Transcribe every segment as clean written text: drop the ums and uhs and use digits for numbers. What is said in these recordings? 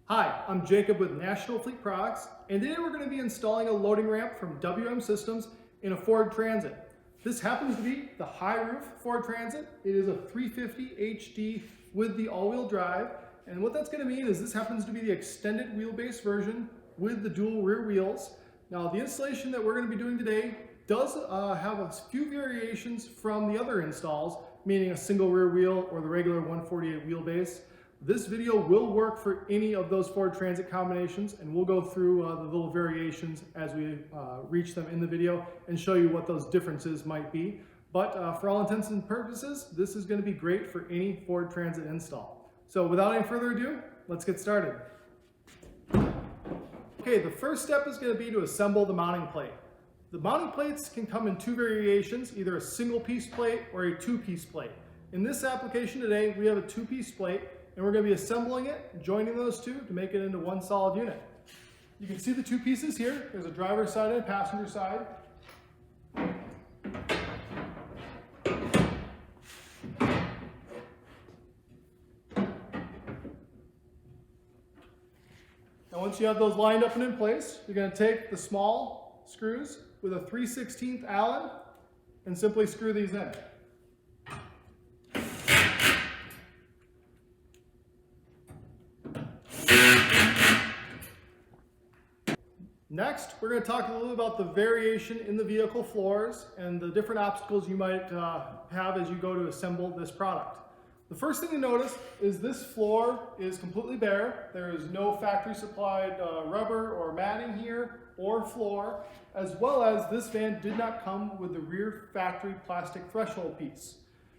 Hi, I'm Jacob with National Fleet Products, and today we're going to be installing a loading ramp from WM Systems in a Ford Transit. This happens to be the high roof Ford Transit. It is a 350 HD with the all-wheel drive, and what that's going to mean is this happens to be the extended wheelbase version with the dual rear wheels. Now the installation that we're going to be doing today does have a few variations from the other installs, meaning a single rear wheel or the regular 148 wheelbase. This video will work for any of those Ford Transit combinations, and we'll go through the little variations as we reach them in the video and show you what those differences might be. But for all intents and purposes, this is going to be great for any Ford Transit install. So without any further ado, let's get started. Okay, the first step is going to be to assemble the mounting plate. The mounting plates can come in two variations, either a single piece plate or a two-piece plate. In this application today, we have a two-piece plate, and we're going to be assembling it, joining those two to make it into one solid unit. You can see the two pieces here. There's a driver's side and a passenger side. Now once you have those lined up and in place, you're going to take the small screws with a 3/16 Allen and simply screw these in. Next, we're going to talk a little bit about the variation in the vehicle floors and the different obstacles you might have as you go to assemble this product. The first thing to notice is this floor is completely bare. There is no factory supplied rubber or matting here or floor, as well as this van did not come with the rear factory plastic threshold piece.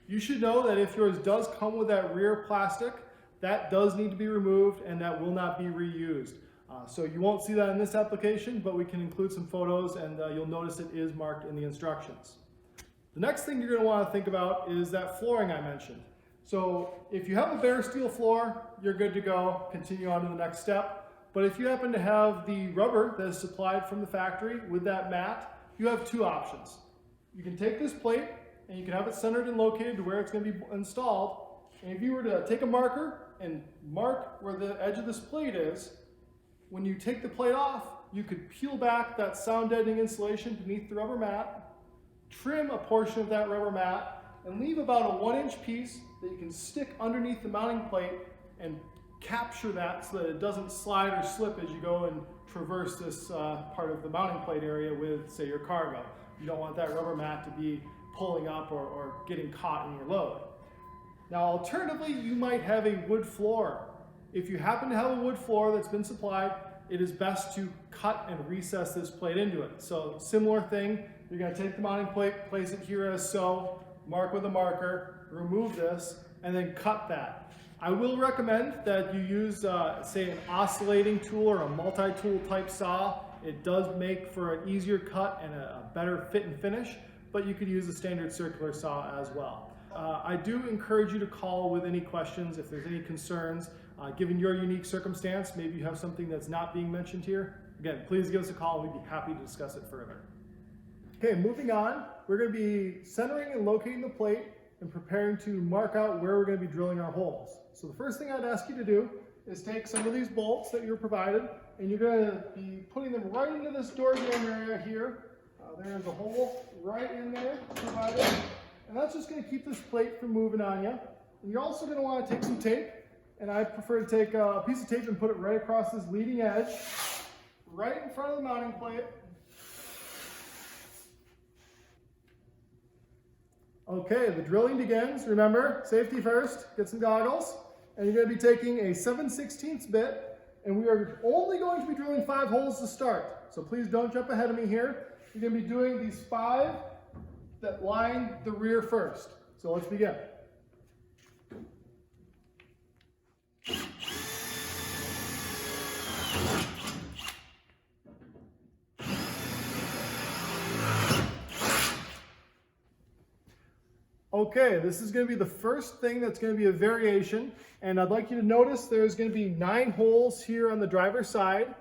You should know that if yours does come with that rear plastic, that does need to be removed and that will not be reused. So you won't see that in this application, but we can include some photos and you'll notice it is marked in the instructions. The next thing you're going to want to think about is that flooring I mentioned. So if you have a bare steel floor, you're good to go. Continue on to the next step. But if you happen to have the rubber that is supplied from the factory with that mat, you have two options. You can take this plate and you can have it centered and located to where it's going to be installed. And if you were to take a marker and mark where the edge of this plate is, when you take the plate off, you could peel back that sound deadening insulation beneath the rubber mat, trim a portion of that rubber mat, and leave about a 1-inch piece that you can stick underneath the mounting plate and capture that so that it doesn't slide or slip as you go and traverse this part of the mounting plate area with, say, your cargo. You don't want that rubber mat to be pulling up or getting caught in your load. Now, alternatively, you might have a wood floor. If you happen to have a wood floor that's been supplied, it is best to cut and recess this plate into it. So similar thing, you're going to take the mounting plate, place it here as so, mark with a marker, remove this, and then cut that. I will recommend that you use, say, an oscillating tool or a multi-tool type saw. It does make for an easier cut and a better fit and finish, but you could use a standard circular saw as well. I do encourage you to call with any questions if there's any concerns. Given your unique circumstance, maybe you have something that's not being mentioned here. Again, please give us a call and we'd be happy to discuss it further. Okay, moving on, we're going to be centering and locating the plate and preparing to mark out where we're going to be drilling our holes. So the first thing I'd ask you to do is take some of these bolts that you're provided and you're going to be putting them right into this door jamb area here. There's a hole right in there provided, and that's just going to keep this plate from moving on you. And you're also going to want to take some tape. And I prefer to take a piece of tape and put it right across this leading edge, right in front of the mounting plate. Okay, the drilling begins. Remember, safety first, get some goggles. And you're going to be taking a 7/16 bit, and we are only going to be drilling 5 holes to start. So please don't jump ahead of me here. You're going to be doing these 5 that line the rear first. So let's begin. Okay, this is going to be the first thing that's going to be a variation, and I'd like you to notice there's going to be 9 holes here on the driver's side.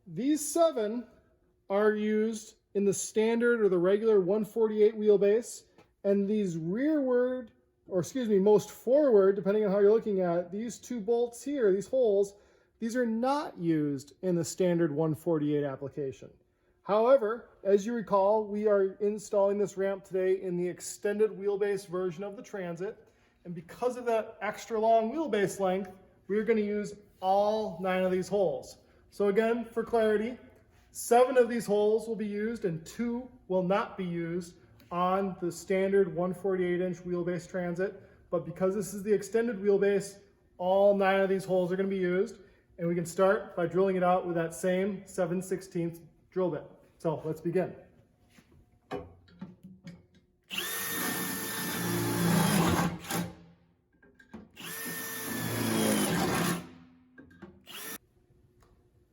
These 7 are used in the standard or the regular 148 wheelbase, and these rearward or excuse me, most forward, depending on how you're looking at it, these two bolts here, these holes, these are not used in the standard 148 application. However, as you recall, we are installing this ramp today in the extended wheelbase version of the Transit. And because of that extra long wheelbase length, we're going to use all 9 of these holes. So again, for clarity, 7 of these holes will be used and 2 will not be used on the standard 148-inch wheelbase Transit. But because this is the extended wheelbase, all 9 of these holes are going to be used. And we can start by drilling it out with that same 7/16 drill bit. So let's begin.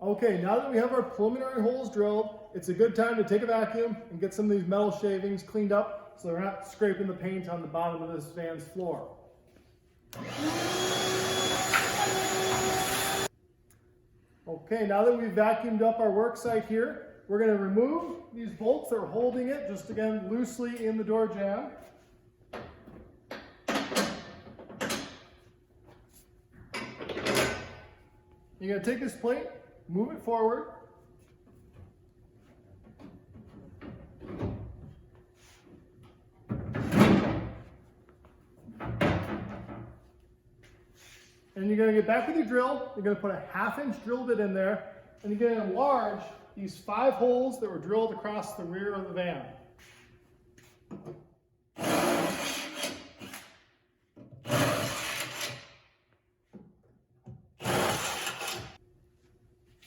Okay, now that we have our preliminary holes drilled, it's a good time to take a vacuum and get some of these metal shavings cleaned up so they're not scraping the paint on the bottom of this van's floor. Okay, now that we've vacuumed up our work site here, we're going to remove these bolts that are holding it, just again loosely in the door jamb. You're going to take this plate, move it forward. And you're going to get back with your drill. You're going to put a 1/2-inch drill bit in there, and you're going to enlarge these 5 holes that were drilled across the rear of the van.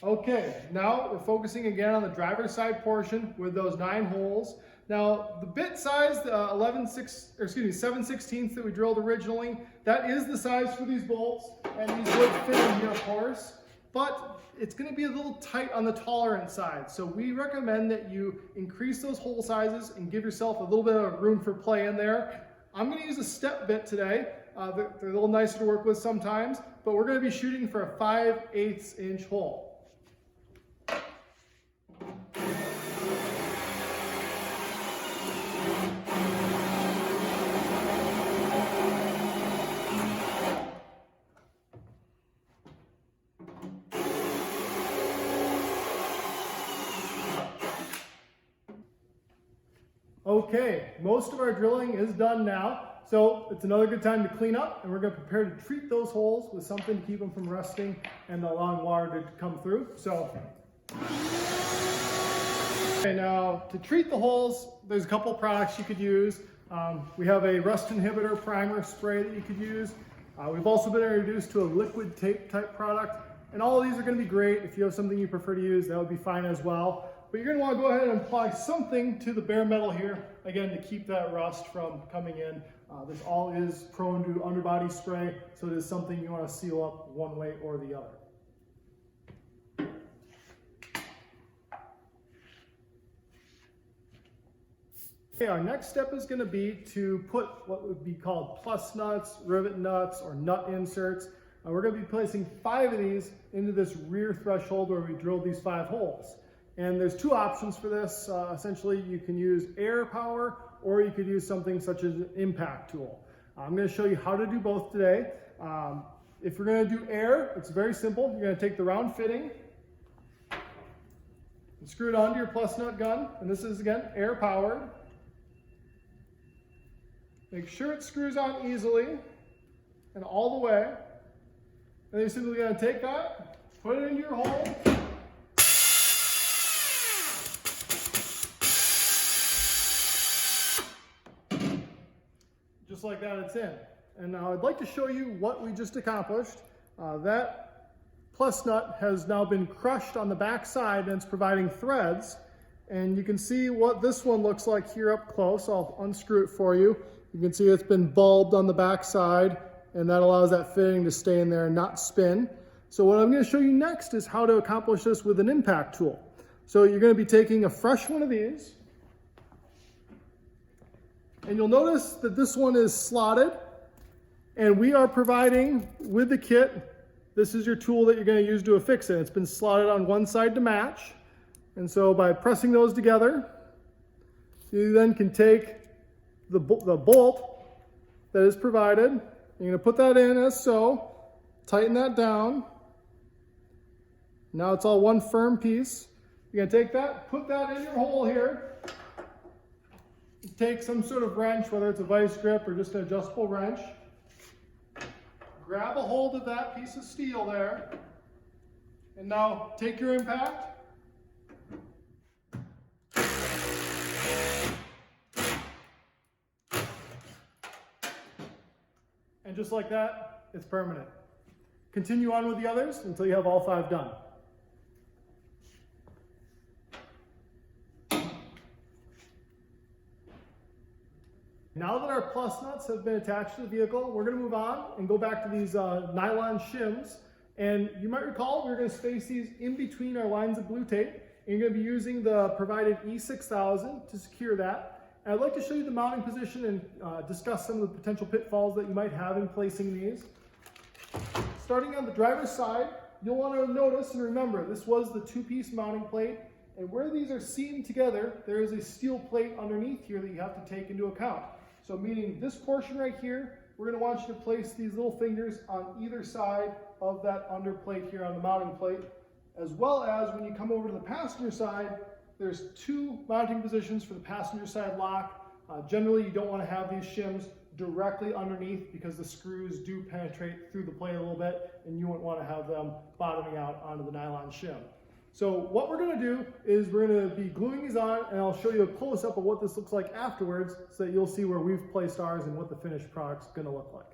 Okay, now we're focusing again on the driver's side portion with those 9 holes. Now, the bit size, the 7/16 that we drilled originally, that is the size for these bolts, and these would fit in here, of course, but it's going to be a little tight on the tolerance side. So we recommend that you increase those hole sizes and give yourself a little bit of room for play in there. I'm going to use a step bit today. They're a little nicer to work with sometimes, but we're going to be shooting for a 5/8 inch hole. Okay, most of our drilling is done now, so it's another good time to clean up, and we're going to prepare to treat those holes with something to keep them from rusting and allowing water to come through. So, okay, now to treat the holes, there's a couple products you could use. We have a rust inhibitor primer spray that you could use. We've also been introduced to a liquid tape type product, and all of these are going to be great. If you have something you prefer to use, that would be fine as well. But you're going to want to go ahead and apply something to the bare metal here, again, to keep that rust from coming in. This all is prone to underbody spray, so it is something you want to seal up one way or the other. Okay, our next step is going to be to put what would be called plus nuts, rivet nuts, or nut inserts. We're going to be placing 5 of these into this rear threshold where we drilled these 5 holes. And there's 2 options for this. Essentially, you can use air power, or you could use something such as an impact tool. I'm going to show you how to do both today. If we're going to do air, it's very simple. You're going to take the round fitting and screw it onto your plus nut gun. And this is, again, air powered. Make sure it screws on easily and all the way. And then you're simply going to take that, put it into your hole. Just like that, it's in. And now I'd like to show you what we just accomplished. That plus nut has now been crushed on the back side, and it's providing threads. And you can see what this one looks like here up close. I'll unscrew it for you. You can see it's been bulbed on the back side, and that allows that fitting to stay in there and not spin. So what I'm going to show you next is how to accomplish this with an impact tool. So you're going to be taking a fresh one of these, and you'll notice that this one is slotted, and we are providing with the kit, this is your tool that you're going to use to affix it. It's been slotted on one side to match. And so by pressing those together, you then can take the bolt that is provided. You're going to put that in as so, tighten that down. Now it's all one firm piece. You're going to take that, put that in your hole here. Take some sort of wrench, whether it's a vice grip or just an adjustable wrench. Grab a hold of that piece of steel there. And now take your impact. And just like that, it's permanent. Continue on with the others until you have all 5 done. Now that our plus nuts have been attached to the vehicle, we're going to move on and go back to these nylon shims. And you might recall we're going to space these in between our lines of blue tape. And you're going to be using the provided E6000 to secure that. And I'd like to show you the mounting position and discuss some of the potential pitfalls that you might have in placing these. Starting on the driver's side, you'll want to notice and remember this was the 2-piece mounting plate. And where these are seamed together, there is a steel plate underneath here that you have to take into account. So meaning this portion right here, we're going to want you to place these little fingers on either side of that under plate here on the mounting plate, as well as when you come over to the passenger side, there's 2 mounting positions for the passenger side lock. Generally, you don't want to have these shims directly underneath because the screws do penetrate through the plate a little bit, and you wouldn't want to have them bottoming out onto the nylon shim. So what we're going to do is we're going to be gluing these on, and I'll show you a close-up of what this looks like afterwards so that you'll see where we've placed ours and what the finished product's going to look like.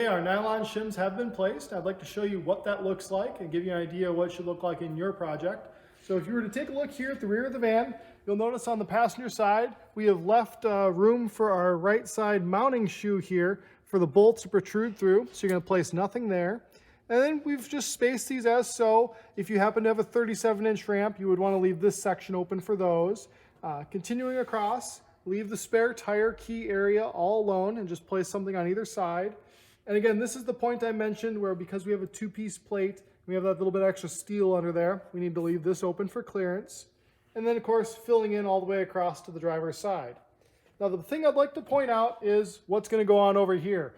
Okay, our nylon shims have been placed. I'd like to show you what that looks like and give you an idea of what it should look like in your project. So if you were to take a look here at the rear of the van, you'll notice on the passenger side, we have left room for our right side mounting shoe here for the bolts to protrude through. So you're going to place nothing there. And then we've just spaced these as so. If you happen to have a 37-inch ramp, you would want to leave this section open for those. Continuing across, leave the spare tire key area all alone and just place something on either side. And again, this is the point I mentioned where because we have a 2-piece plate, we have that little bit extra steel under there, we need to leave this open for clearance. And then of course, filling in all the way across to the driver's side. Now the thing I'd like to point out is what's going to go on over here.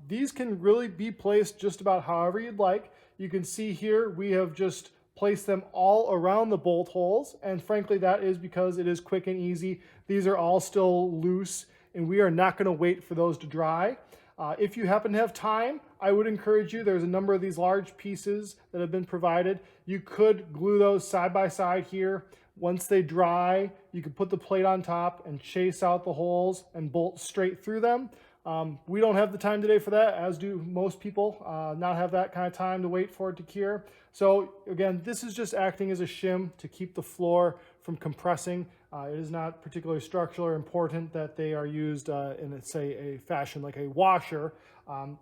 These can really be placed just about however you'd like. You can see here we have just placed them all around the bolt holes, and frankly that is because it is quick and easy. These are all still loose and we are not going to wait for those to dry. If you happen to have time, I would encourage you, there's a number of these large pieces that have been provided. You could glue those side by side here. Once they dry, you can put the plate on top and chase out the holes and bolt straight through them. We don't have the time today for that, as do most people, not have that kind of time to wait for it to cure. So again, this is just acting as a shim to keep the floor from compressing. It is not particularly structural or important that they are used in, say, a fashion like a washer.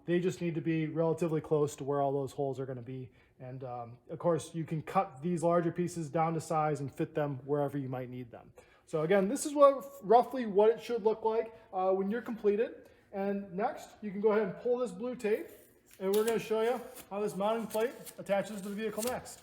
They just need to be relatively close to where all those holes are going to be. And of course, you can cut these larger pieces down to size and fit them wherever you might need them. So again, this is roughly what it should look like when you're completed. And next, you can go ahead and pull this blue tape, and we're going to show you how this mounting plate attaches to the vehicle next.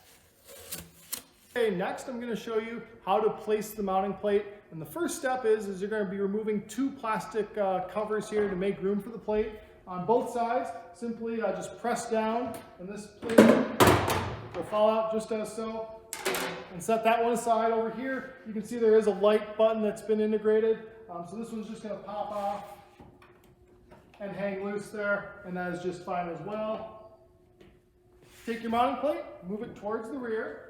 Okay, next I'm going to show you how to place the mounting plate. And the first step is you're going to be removing 2 plastic covers here to make room for the plate. On both sides, simply just press down, and this plate will fall out just as so. And set that one aside. Over here, you can see there is a light button that's been integrated. So this one's just going to pop off and hang loose there, and that is just fine as well. Take your mounting plate, move it towards the rear.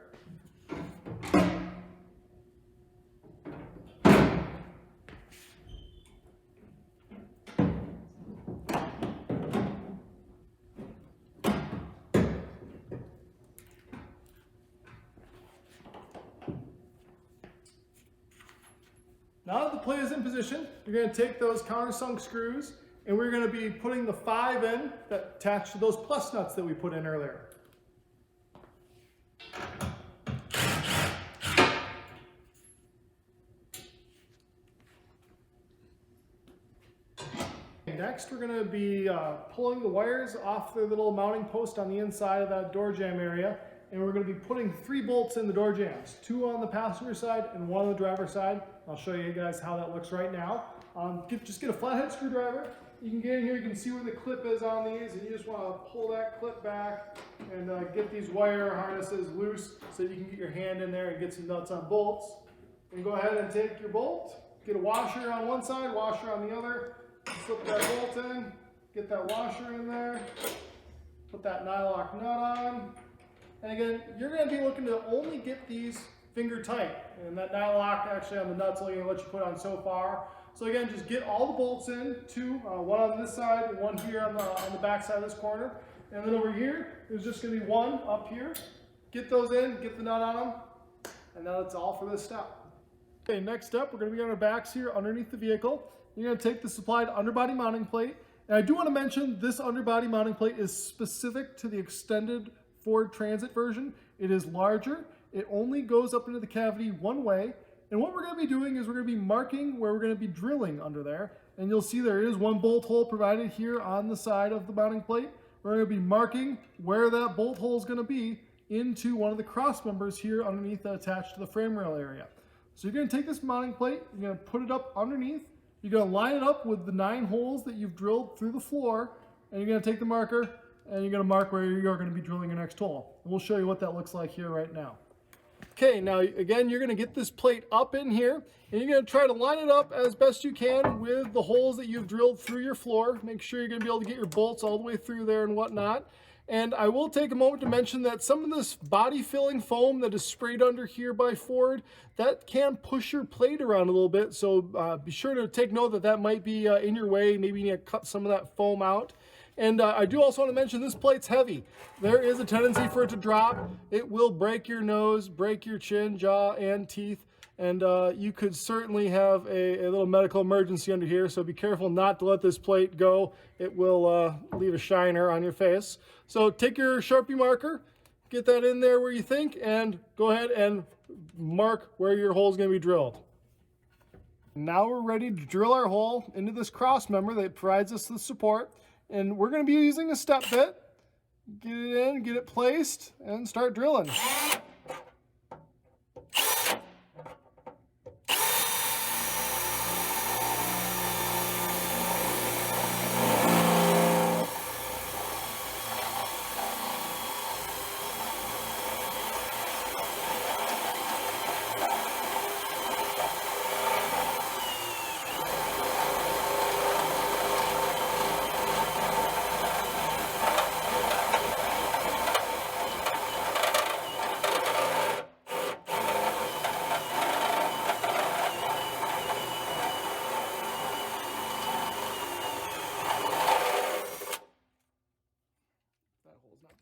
Now that the plate is in position, you're going to take those countersunk screws and we're going to be putting the 5 in that attach to those plus nuts that we put in earlier. Next, we're going to be pulling the wires off the little mounting post on the inside of that door jamb area, and we're going to be putting 3 bolts in the door jambs, 2 on the passenger side and 1 on the driver's side. I'll show you guys how that looks right now. Just get a flathead screwdriver you can get in here, you can see where the clip is on these, and you just want to pull that clip back and get these wire harnesses loose so you can get your hand in there and get some nuts on bolts. And go ahead and take your bolt, get a washer on one side, washer on the other, slip that bolt in, get that washer in there, put that nylock nut on. And again, you're going to be looking to only get these finger tight. And that nylock actually on the nuts only going to let you put on so far. So again, just get all the bolts in, two, one on this side and one here on the back side of this corner. And then over here, there's just going to be one up here. Get those in, get the nut on them, and that's all for this step. Okay, next up, we're going to be on our backs here underneath the vehicle. You're going to take the supplied underbody mounting plate. And I do want to mention this underbody mounting plate is specific to the extended Ford Transit version. It is larger. It only goes up into the cavity one way. And what we're going to be doing is we're going to be marking where we're going to be drilling under there. And you'll see there is one bolt hole provided here on the side of the mounting plate. We're going to be marking where that bolt hole is going to be into one of the cross members here underneath that attached to the frame rail area. So you're going to take this mounting plate, you're going to put it up underneath, you're going to line it up with the 9 holes that you've drilled through the floor, and you're going to take the marker and you're going to mark where you're going to be drilling your next hole. And we'll show you what that looks like here right now. Okay, now again, you're going to get this plate up in here, and you're going to try to line it up as best you can with the holes that you've drilled through your floor. Make sure you're going to be able to get your bolts all the way through there and whatnot. And I will take a moment to mention that some of this body filling foam that is sprayed under here by Ford, that can push your plate around a little bit. So be sure to take note that that might be in your way. Maybe you need to cut some of that foam out. And I do also want to mention this plate's heavy. There is a tendency for it to drop. It will break your nose, break your chin, jaw, and teeth. And you could certainly have a little medical emergency under here. So be careful not to let this plate go. It will leave a shiner on your face. So take your Sharpie marker, get that in there where you think, and go ahead and mark where your hole is going to be drilled. Now we're ready to drill our hole into this cross member that provides us the support. And we're going to be using a step bit. Get it in, get it placed, and start drilling.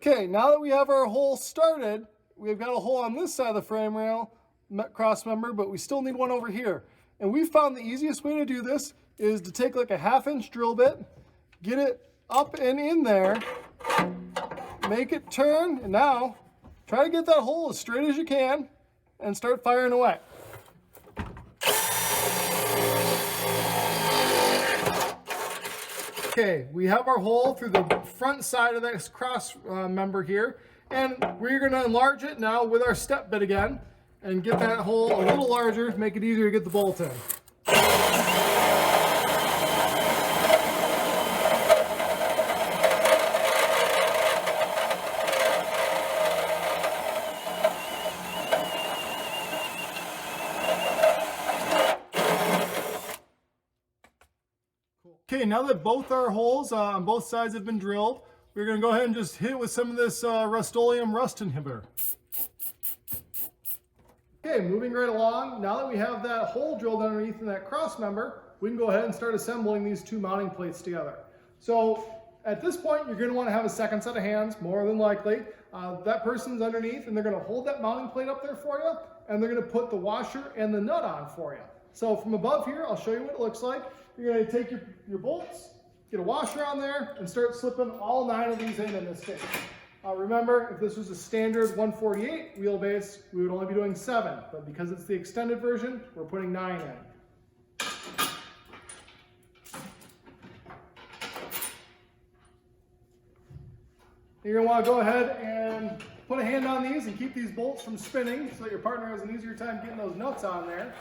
Okay, now that we have our hole started, we've got a hole on this side of the frame rail cross member, but we still need one over here. And we found the easiest way to do this is to take like a 1/2-inch drill bit, get it up and in there, make it turn, and now try to get that hole as straight as you can and start firing away. Okay, we have our hole through the front side of this cross member here, and we're going to enlarge it now with our step bit again and get that hole a little larger, make it easier to get the bolt in. Okay, now that both our holes on both sides have been drilled, we're going to go ahead and just hit it with some of this Rust-Oleum rust inhibitor. Okay, moving right along, now that we have that hole drilled underneath in that cross member, we can go ahead and start assembling these two mounting plates together. So at this point, you're going to want to have a second set of hands, more than likely. That person's underneath, and they're going to hold that mounting plate up there for you, and they're going to put the washer and the nut on for you. So from above here, I'll show you what it looks like. You're going to take your bolts, get a washer on there, and start slipping all 9 of these in this case. Remember, if this was a standard 148 wheelbase, we would only be doing 7, but because it's the extended version, we're putting 9 in. You're going to want to go ahead and put a hand on these and keep these bolts from spinning so that your partner has an easier time getting those nuts on there.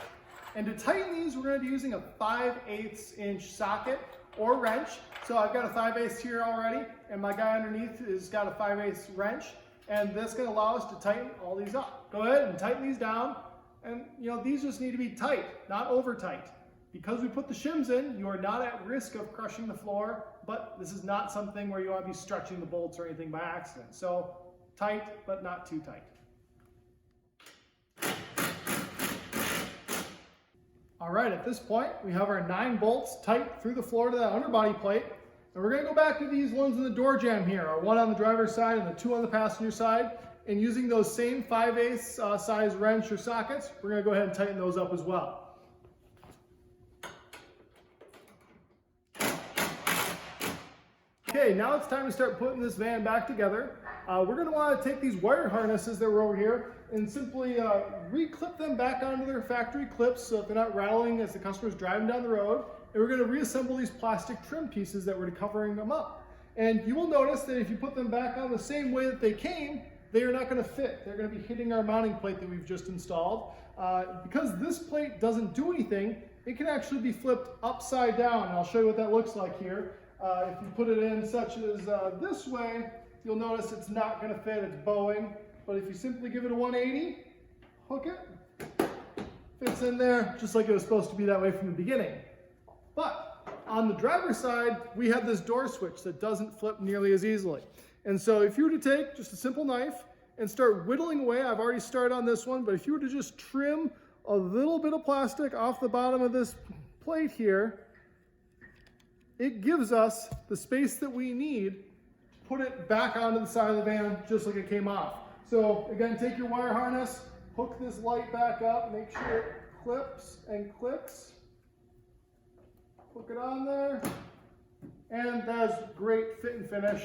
And to tighten these, we're going to be using a 5/8 inch socket. or wrench. So I've got a 5/8 here already, and my guy underneath has got a 5/8 wrench, and that's going to allow us to tighten all these up. Go ahead and tighten these down, and these just need to be tight, not over tight. Because we put the shims in, you are not at risk of crushing the floor, but this is not something where you want to be stretching the bolts or anything by accident. So tight, but not too tight. All right, at this point, we have our 9 bolts tight through the floor to that underbody plate. And we're going to go back to these ones in the door jamb here, our 1 on the driver's side and the 2 on the passenger side. And using those same 5/8 size wrench or sockets, we're going to go ahead and tighten those up as well. Okay, now it's time to start putting this van back together. We're going to want to take these wire harnesses that were over here and simply re-clip them back onto their factory clips so that they're not rattling as the customer's driving down the road. And we're going to reassemble these plastic trim pieces that were covering them up. And you will notice that if you put them back on the same way that they came, they are not going to fit. They're going to be hitting our mounting plate that we've just installed. Because this plate doesn't do anything, it can actually be flipped upside down. And I'll show you what that looks like here. If you put it in such as this way, you'll notice it's not going to fit, it's bowing. But if you simply give it a 180, hook it, fits in there just like it was supposed to be that way from the beginning. But on the driver's side, we have this door switch that doesn't flip nearly as easily. And so if you were to take just a simple knife and start whittling away, I've already started on this one, but if you were to just trim a little bit of plastic off the bottom of this plate here, it gives us the space that we need to put it back onto the side of the van just like it came off. So again, take your wire harness, hook this light back up, make sure it clips and clicks. Hook it on there, and that's great fit and finish.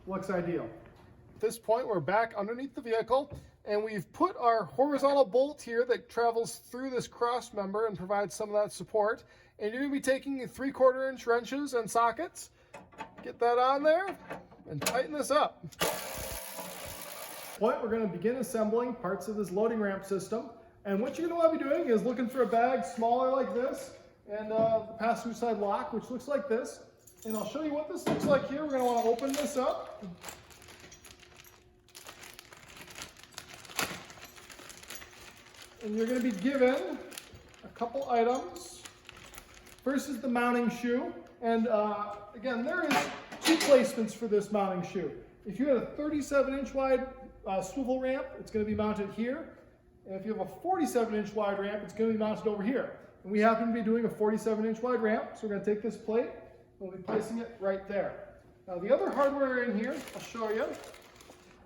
Looks ideal. At this point, we're back underneath the vehicle, and we've put our horizontal bolt here that travels through this cross member and provides some of that support. And you're going to be taking 3/4 inch wrenches and sockets, get that on there, and tighten this up. We're going to begin assembling parts of this loading ramp system. And what you're going to want to be doing is looking for a bag smaller like this, and the passenger side lock, which looks like this. And I'll show you what this looks like here. We're going to want to open this up. And you're going to be given a couple items. First is the mounting shoe. And again, there is 2 placements for this mounting shoe. If you had a 37-inch wide swivel ramp, it's going to be mounted here. And if you have a 47-inch wide ramp, it's going to be mounted over here. And we happen to be doing a 47-inch wide ramp, so we're going to take this plate, and we'll be placing it right there. Now the other hardware in here, I'll show you.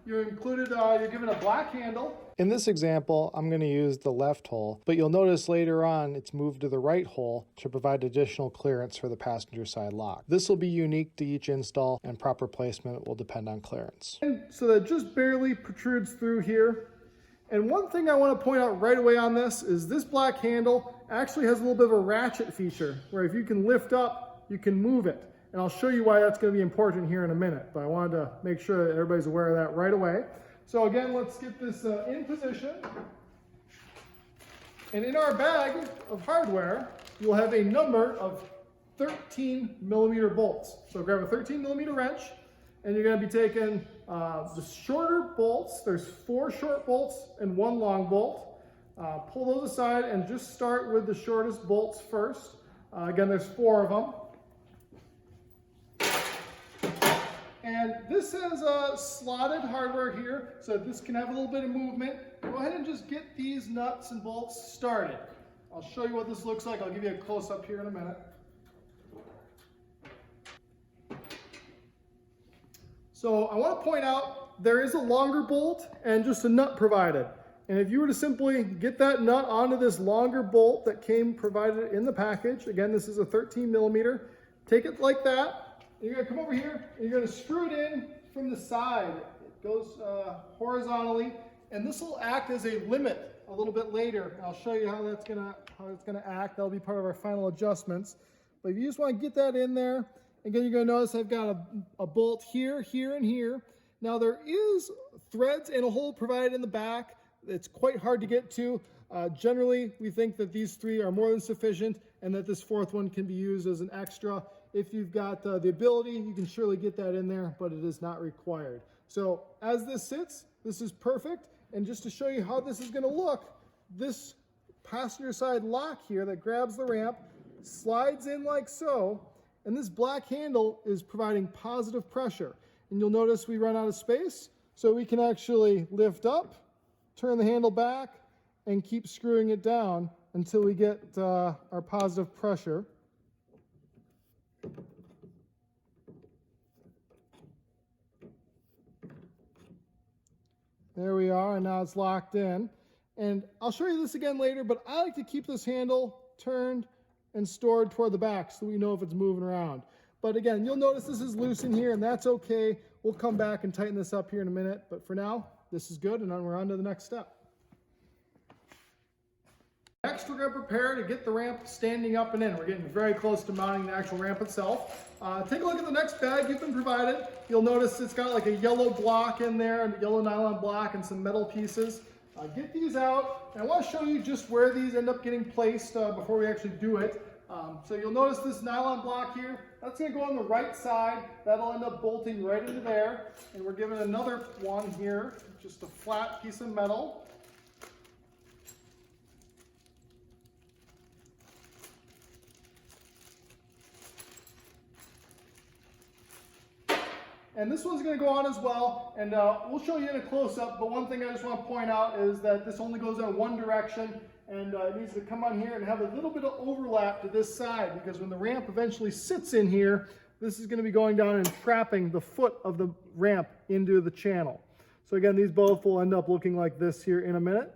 You're given a black handle. In this example, I'm going to use the left hole, but you'll notice later on it's moved to the right hole to provide additional clearance for the passenger side lock. This will be unique to each install, and proper placement will depend on clearance. And so that just barely protrudes through here. And one thing I want to point out right away on this is this black handle actually has a little bit of a ratchet feature, where if you can lift up, you can move it. And I'll show you why that's going to be important here in a minute, but I wanted to make sure that everybody's aware of that right away. So again, let's get this in position. And in our bag of hardware, you'll have a number of 13mm bolts. So grab a 13mm wrench, and you're going to be taking the shorter bolts. There's 4 short bolts and 1 long bolt. Pull those aside and just start with the shortest bolts first. Again, there's 4 of them. And this has slotted hardware here, so this can have a little bit of movement. Go ahead and just get these nuts and bolts started. I'll show you what this looks like. I'll give you a close-up here in a minute. So I want to point out there is a longer bolt and just a nut provided. And if you were to simply get that nut onto this longer bolt that came provided in the package, again, this is a 13mm, take it like that. You're going to come over here and you're going to screw it in from the side. It goes horizontally, and this will act as a limit a little bit later. I'll show you how it's going to act. That'll be part of our final adjustments. But if you just want to get that in there, again, you're going to notice I've got a bolt here, here, and here. Now there is threads and a hole provided in the back. It's quite hard to get to. Generally, we think that these 3 are more than sufficient and that this 4th one can be used as an extra. If you've got the ability, you can surely get that in there, but it is not required. So as this sits, this is perfect. And just to show you how this is going to look, this passenger side lock here that grabs the ramp slides in like so, and this black handle is providing positive pressure. And you'll notice we run out of space, so we can actually lift up, turn the handle back, and keep screwing it down until we get our positive pressure. There we are, and now it's locked in. And I'll show you this again later, but I like to keep this handle turned and stored toward the back so we know if it's moving around. But again, you'll notice this is loose in here, and that's okay. We'll come back and tighten this up here in a minute, but for now, this is good, and then we're on to the next step. Next, we're going to prepare to get the ramp standing up and in. We're getting very close to mounting the actual ramp itself. Take a look at the next bag you've been provided. You'll notice it's got like a yellow block in there, a yellow nylon block, and some metal pieces. Get these out, and I want to show you just where these end up getting placed before we actually do it. So you'll notice this nylon block here, that's going to go on the right side. That'll end up bolting right into there. And we're given another one here, just a flat piece of metal. And this one's going to go on as well, and we'll show you in a close-up, but one thing I just want to point out is that this only goes in one direction, and it needs to come on here and have a little bit of overlap to this side, because when the ramp eventually sits in here, this is going to be going down and trapping the foot of the ramp into the channel. So again, these both will end up looking like this here in a minute.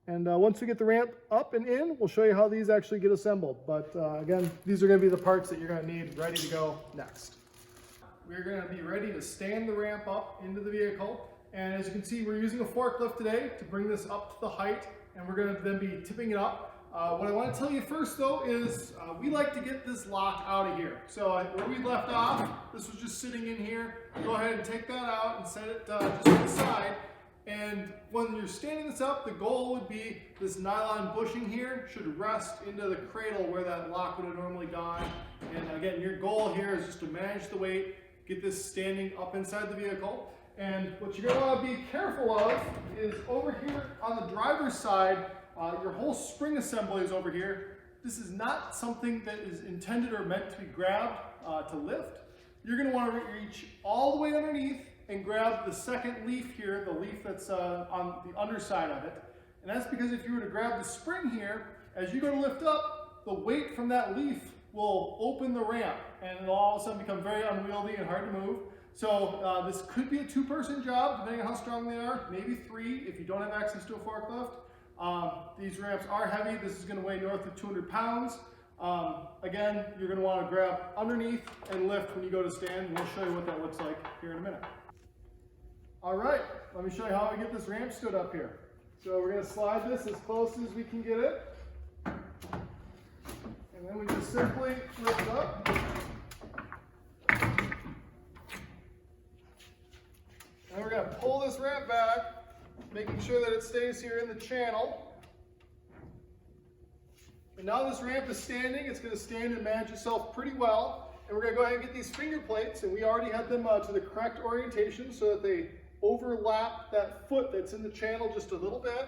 And once we get the ramp up and in, we'll show you how these actually get assembled. But again, these are going to be the parts that you're going to need ready to go next. We're going to be ready to stand the ramp up into the vehicle. And as you can see, we're using a forklift today to bring this up to the height, and we're going to then be tipping it up. What I want to tell you first though is we like to get this lock out of here. So where we left off, this was just sitting in here. Go ahead and take that out and set it just to the side. And when you're standing this up, the goal would be this nylon bushing here should rest into the cradle where that lock would have normally gone. And again, your goal here is just to manage the weight, get this standing up inside the vehicle. And what you're going to want to be careful of is over here on the driver's side, your whole spring assembly is over here. This is not something that is intended or meant to be grabbed to lift. You're going to want to reach all the way underneath and grab the second leaf here, the leaf that's on the underside of it. And that's because if you were to grab the spring here, as you go to lift up, the weight from that leaf will open the ramp, and it'll all of a sudden become very unwieldy and hard to move. So this could be a two-person job, depending on how strong they are, maybe three if you don't have access to a forklift. These ramps are heavy. This is going to weigh north of 200 pounds. Again, you're going to want to grab underneath and lift when you go to stand, and we'll show you what that looks like here in a minute. All right, let me show you how we get this ramp stood up here. So we're going to slide this as close as we can get it. And then we just simply lift up. And we're going to pull this ramp back, making sure that it stays here in the channel. And now this ramp is standing. It's going to stand and manage itself pretty well. And we're going to go ahead and get these finger plates, and we already had them to the correct orientation so that they overlap that foot that's in the channel just a little bit.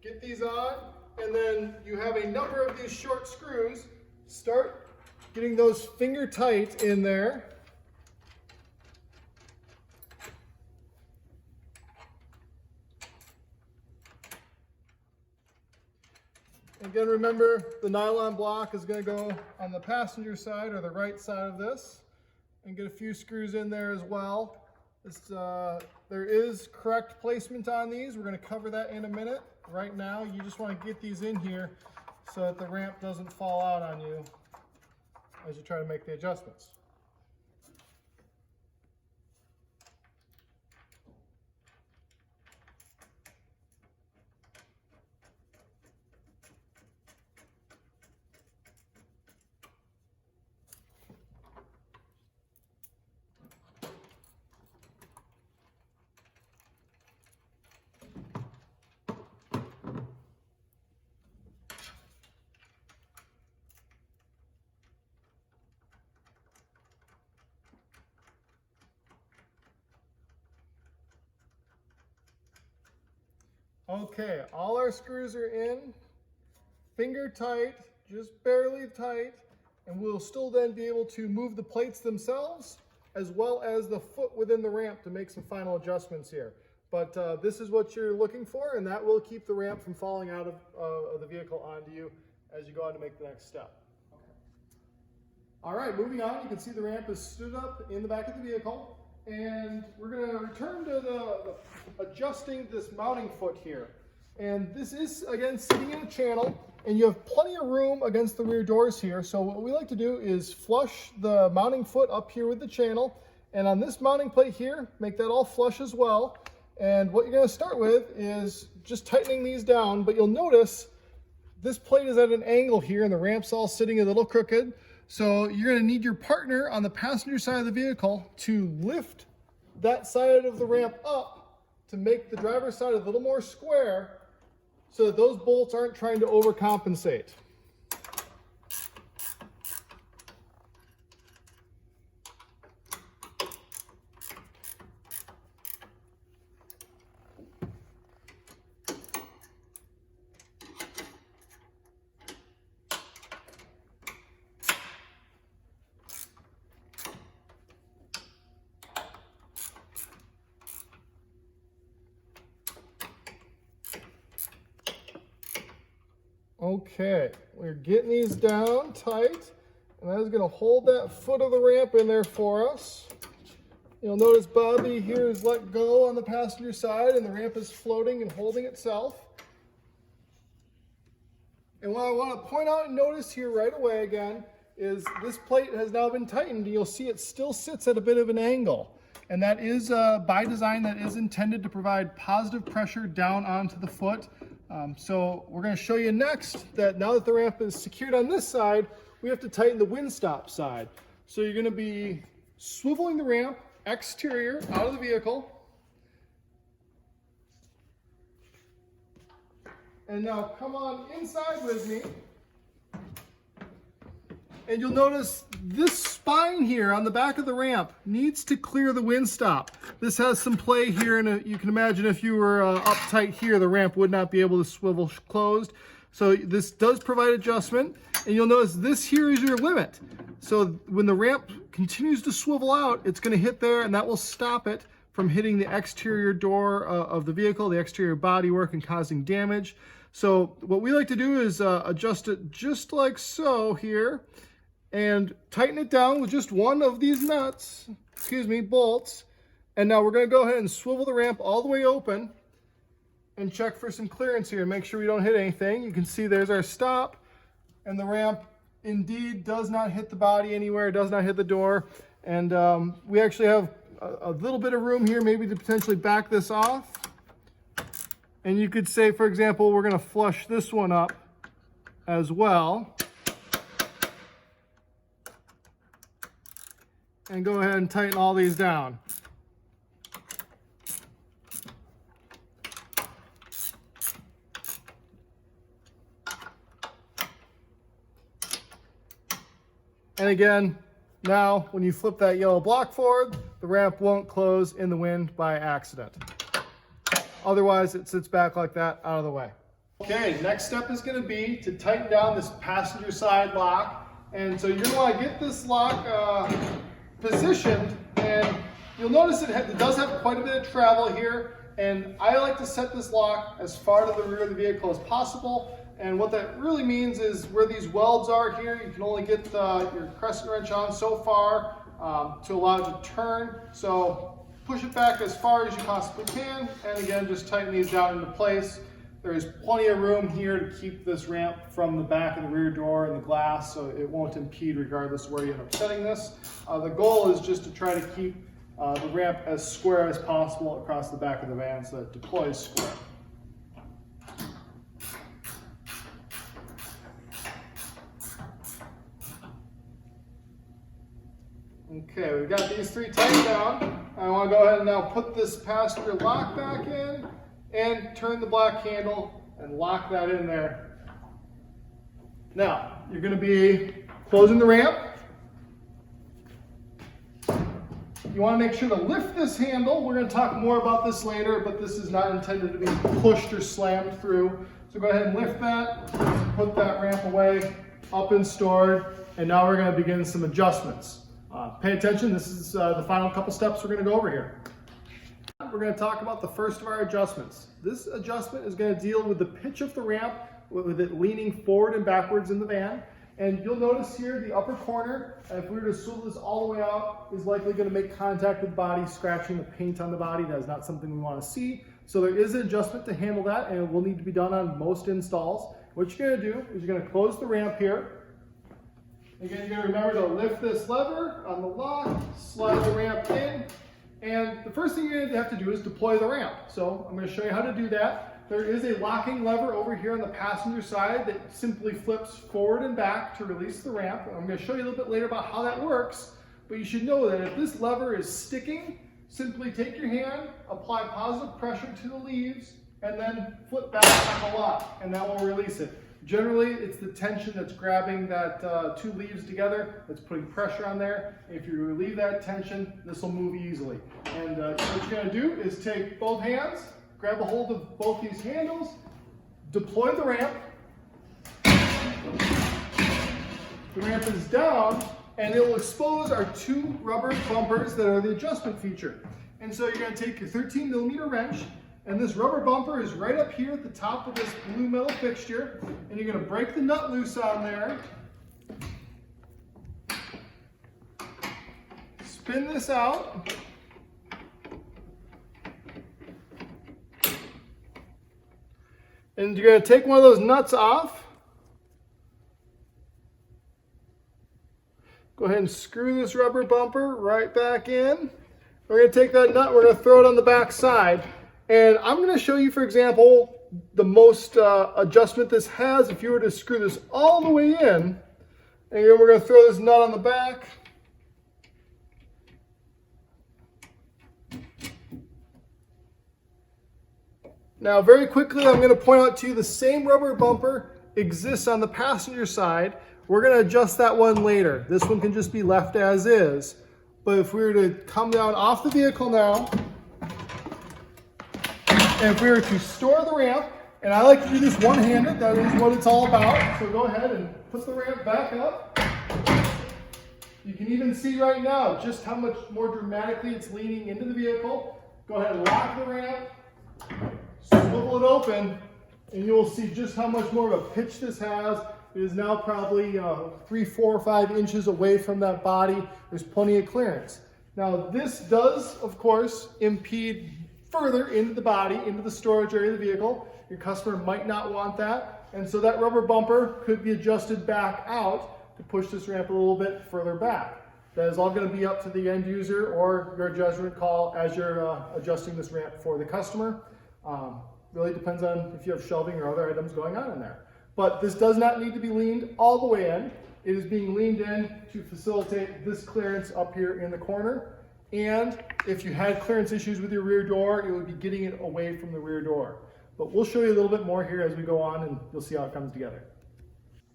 Get these on, and then you have a number of these short screws. Start getting those finger tight in there. Again, remember the nylon block is going to go on the passenger side or the right side of this, and get a few screws in there as well. There is correct placement on these. We're going to cover that in a minute. Right now, you just want to get these in here so that the ramp doesn't fall out on you as you try to make the adjustments. Okay, all our screws are in, finger tight, just barely tight, and we'll still then be able to move the plates themselves as well as the foot within the ramp to make some final adjustments here. But this is what you're looking for, and that will keep the ramp from falling out of the vehicle onto you as you go on to make the next step. Okay. All right, moving on, you can see the ramp is stood up in the back of the vehicle, and we're going to return to the adjusting this mounting foot here. And this is, again, sitting in a channel, and you have plenty of room against the rear doors here. So what we like to do is flush the mounting foot up here with the channel, and on this mounting plate here, make that all flush as well. And what you're going to start with is just tightening these down, but you'll notice this plate is at an angle here and the ramp's all sitting a little crooked. So you're going to need your partner on the passenger side of the vehicle to lift that side of the ramp up to make the driver's side a little more square so that those bolts aren't trying to overcompensate. Okay, we're getting these down tight, and that is going to hold that foot of the ramp in there for us. You'll notice Bobby here is let go on the passenger side, and the ramp is floating and holding itself. And what I want to point out and notice here right away again is this plate has now been tightened. You'll see it still sits at a bit of an angle. And that is by design, that is intended to provide positive pressure down onto the foot. So we're going to show you next that now that the ramp is secured on this side, we have to tighten the windstop side. So you're going to be swiveling the ramp exterior out of the vehicle. And now come on inside with me. And you'll notice this spine here on the back of the ramp needs to clear the windstop. This has some play here, and you can imagine if you were uptight here, the ramp would not be able to swivel closed. So this does provide adjustment, and you'll notice this here is your limit. So when the ramp continues to swivel out, it's going to hit there, and that will stop it from hitting the exterior door of the vehicle, the exterior bodywork, and causing damage. So what we like to do is adjust it just like so here, and tighten it down with just one of these bolts. And now we're going to go ahead and swivel the ramp all the way open and check for some clearance here and make sure we don't hit anything. You can see there's our stop, and the ramp indeed does not hit the body anywhere, does not hit the door. And we actually have a little bit of room here maybe to potentially back this off. And you could say, for example, we're going to flush this one up as well. And go ahead and tighten all these down. And again, now when you flip that yellow block forward, the ramp won't close in the wind by accident. Otherwise, it sits back like that out of the way. Okay, next step is going to be to tighten down this passenger side lock. And so you're going to want to get this lock positioned, and you'll notice it does have quite a bit of travel here, and I like to set this lock as far to the rear of the vehicle as possible. And what that really means is where these welds are here, you can only get your crescent wrench on so far to allow it to turn. So push it back as far as you possibly can, and again, just tighten these down into place. There's plenty of room here to keep this ramp from the back of the rear door and the glass, so it won't impede regardless of where you end up setting this. The goal is just to try to keep the ramp as square as possible across the back of the van so that it deploys square. Okay, we've got these three tightened down. I want to go ahead and now put this passenger lock back in and turn the black handle and lock that in there. Now, you're going to be closing the ramp. you want to make sure to lift this handle. We're going to talk more about this later, but this is not intended to be pushed or slammed through. So go ahead and lift that, put that ramp away, up and stored, and now we're going to begin some adjustments. Pay attention, this is the final couple steps we're going to go over here. We're going to talk about the first of our adjustments. This adjustment is going to deal with the pitch of the ramp, with it leaning forward and backwards in the van. And you'll notice here the upper corner, if we were to swivel this all the way out, is likely going to make contact with the body, scratching the paint on the body. That is not something we want to see. So there is an adjustment to handle that, and it will need to be done on most installs. What you're going to do is you're going to close the ramp here. Again, you're going to remember to lift this lever on the lock, slide the ramp in, and the first thing you're going to have to do is deploy the ramp. So I'm going to show you how to do that. There is a locking lever over here on the passenger side that simply flips forward and back to release the ramp. I'm going to show you a little bit later about how that works, but you should know that if this lever is sticking, simply take your hand, apply positive pressure to the leaves, and then flip back on the lock, and that will release it. Generally, it's the tension that's grabbing that two leaves together that's putting pressure on there. If you relieve that tension, this will move easily. And what you're going to do is take both hands, grab a hold of both these handles, deploy the ramp. The ramp is down, and it will expose our two rubber bumpers that are the adjustment feature. And so you're going to take your 13mm wrench, and this rubber bumper is right up here at the top of this blue metal fixture, and you're going to break the nut loose on there. Spin this out. And you're going to take one of those nuts off. Go ahead and screw this rubber bumper right back in. We're going to take that nut, we're going to throw it on the back side. And I'm going to show you, for example, the most adjustment this has if you were to screw this all the way in. And then we're going to throw this nut on the back. Now, very quickly, I'm going to point out to you the same rubber bumper exists on the passenger side. We're going to adjust that one later. This one can just be left as is. But if we were to come down off the vehicle now, and if we were to store the ramp, and I like to do this one-handed, that is what it's all about. So go ahead and put the ramp back up. You can even see right now just how much more dramatically it's leaning into the vehicle. Go ahead and lock the ramp. Swivel it open, and you will see just how much more of a pitch this has. It is now probably 3, 4, 5 inches away from that body. There's plenty of clearance. Now this does, of course, impede further into the body, into the storage area of the vehicle. Your customer might not want that, and so that rubber bumper could be adjusted back out to push this ramp a little bit further back. That is all going to be up to the end user or your judgment call as you're adjusting this ramp for the customer. Really depends on if you have shelving or other items going on in there. But this does not need to be leaned all the way in. It is being leaned in to facilitate this clearance up here in the corner. And if you had clearance issues with your rear door, it would be getting it away from the rear door. But we'll show you a little bit more here as we go on, and you'll see how it comes together.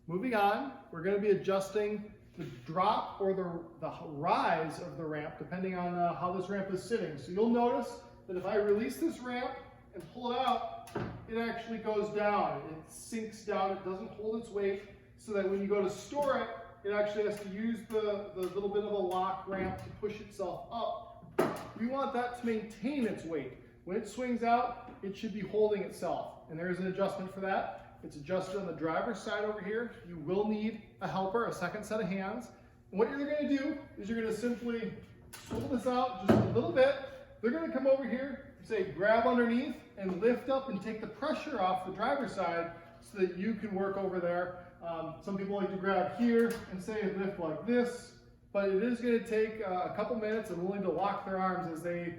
Moving on, we're going to be adjusting the drop or the rise of the ramp depending on how this ramp is sitting. So you'll notice that if I release this ramp and pull it out, it actually goes down. It sinks down. It doesn't hold its weight, so that when you go to store it, it actually has to use the little bit of a lock ramp to push itself up. We want that to maintain its weight. When it swings out, it should be holding itself. And there is an adjustment for that. It's adjusted on the driver's side over here. You will need a helper, a second set of hands. And what you're going to do is you're going to simply swivel this out just a little bit. They're going to come over here, say grab underneath and lift up and take the pressure off the driver's side so that you can work over there. Some people like to grab here and say lift like this, but it is going to take a couple minutes and willing to lock their arms as they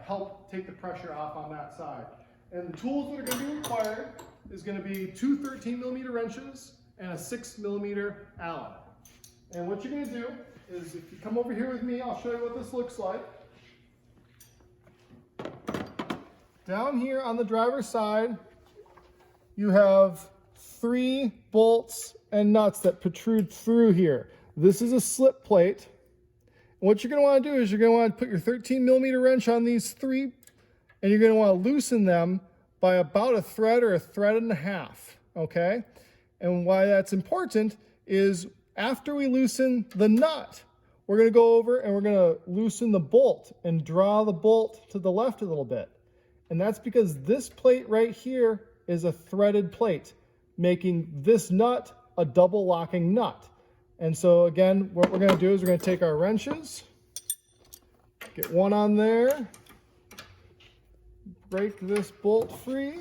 help take the pressure off on that side. And the tools that are going to be required is going to be 2 13mm wrenches and a 6mm Allen. And what you're going to do is, if you come over here with me, I'll show you what this looks like. Down here on the driver's side, you have 3 bolts and nuts that protrude through here. This is a slip plate, What you're going to want to do is you're going to want to put your 13 millimeter wrench on these three, and you're going to want to loosen them by about a thread or a thread and a half, okay? And why that's important is after we loosen the nut, we're going to go over and we're going to loosen the bolt and draw the bolt to the left a little bit. And that's because this plate right here is a threaded plate, making this nut a double locking nut. And so again, what we're going to do is we're going to take our wrenches, get one on there, break this bolt free.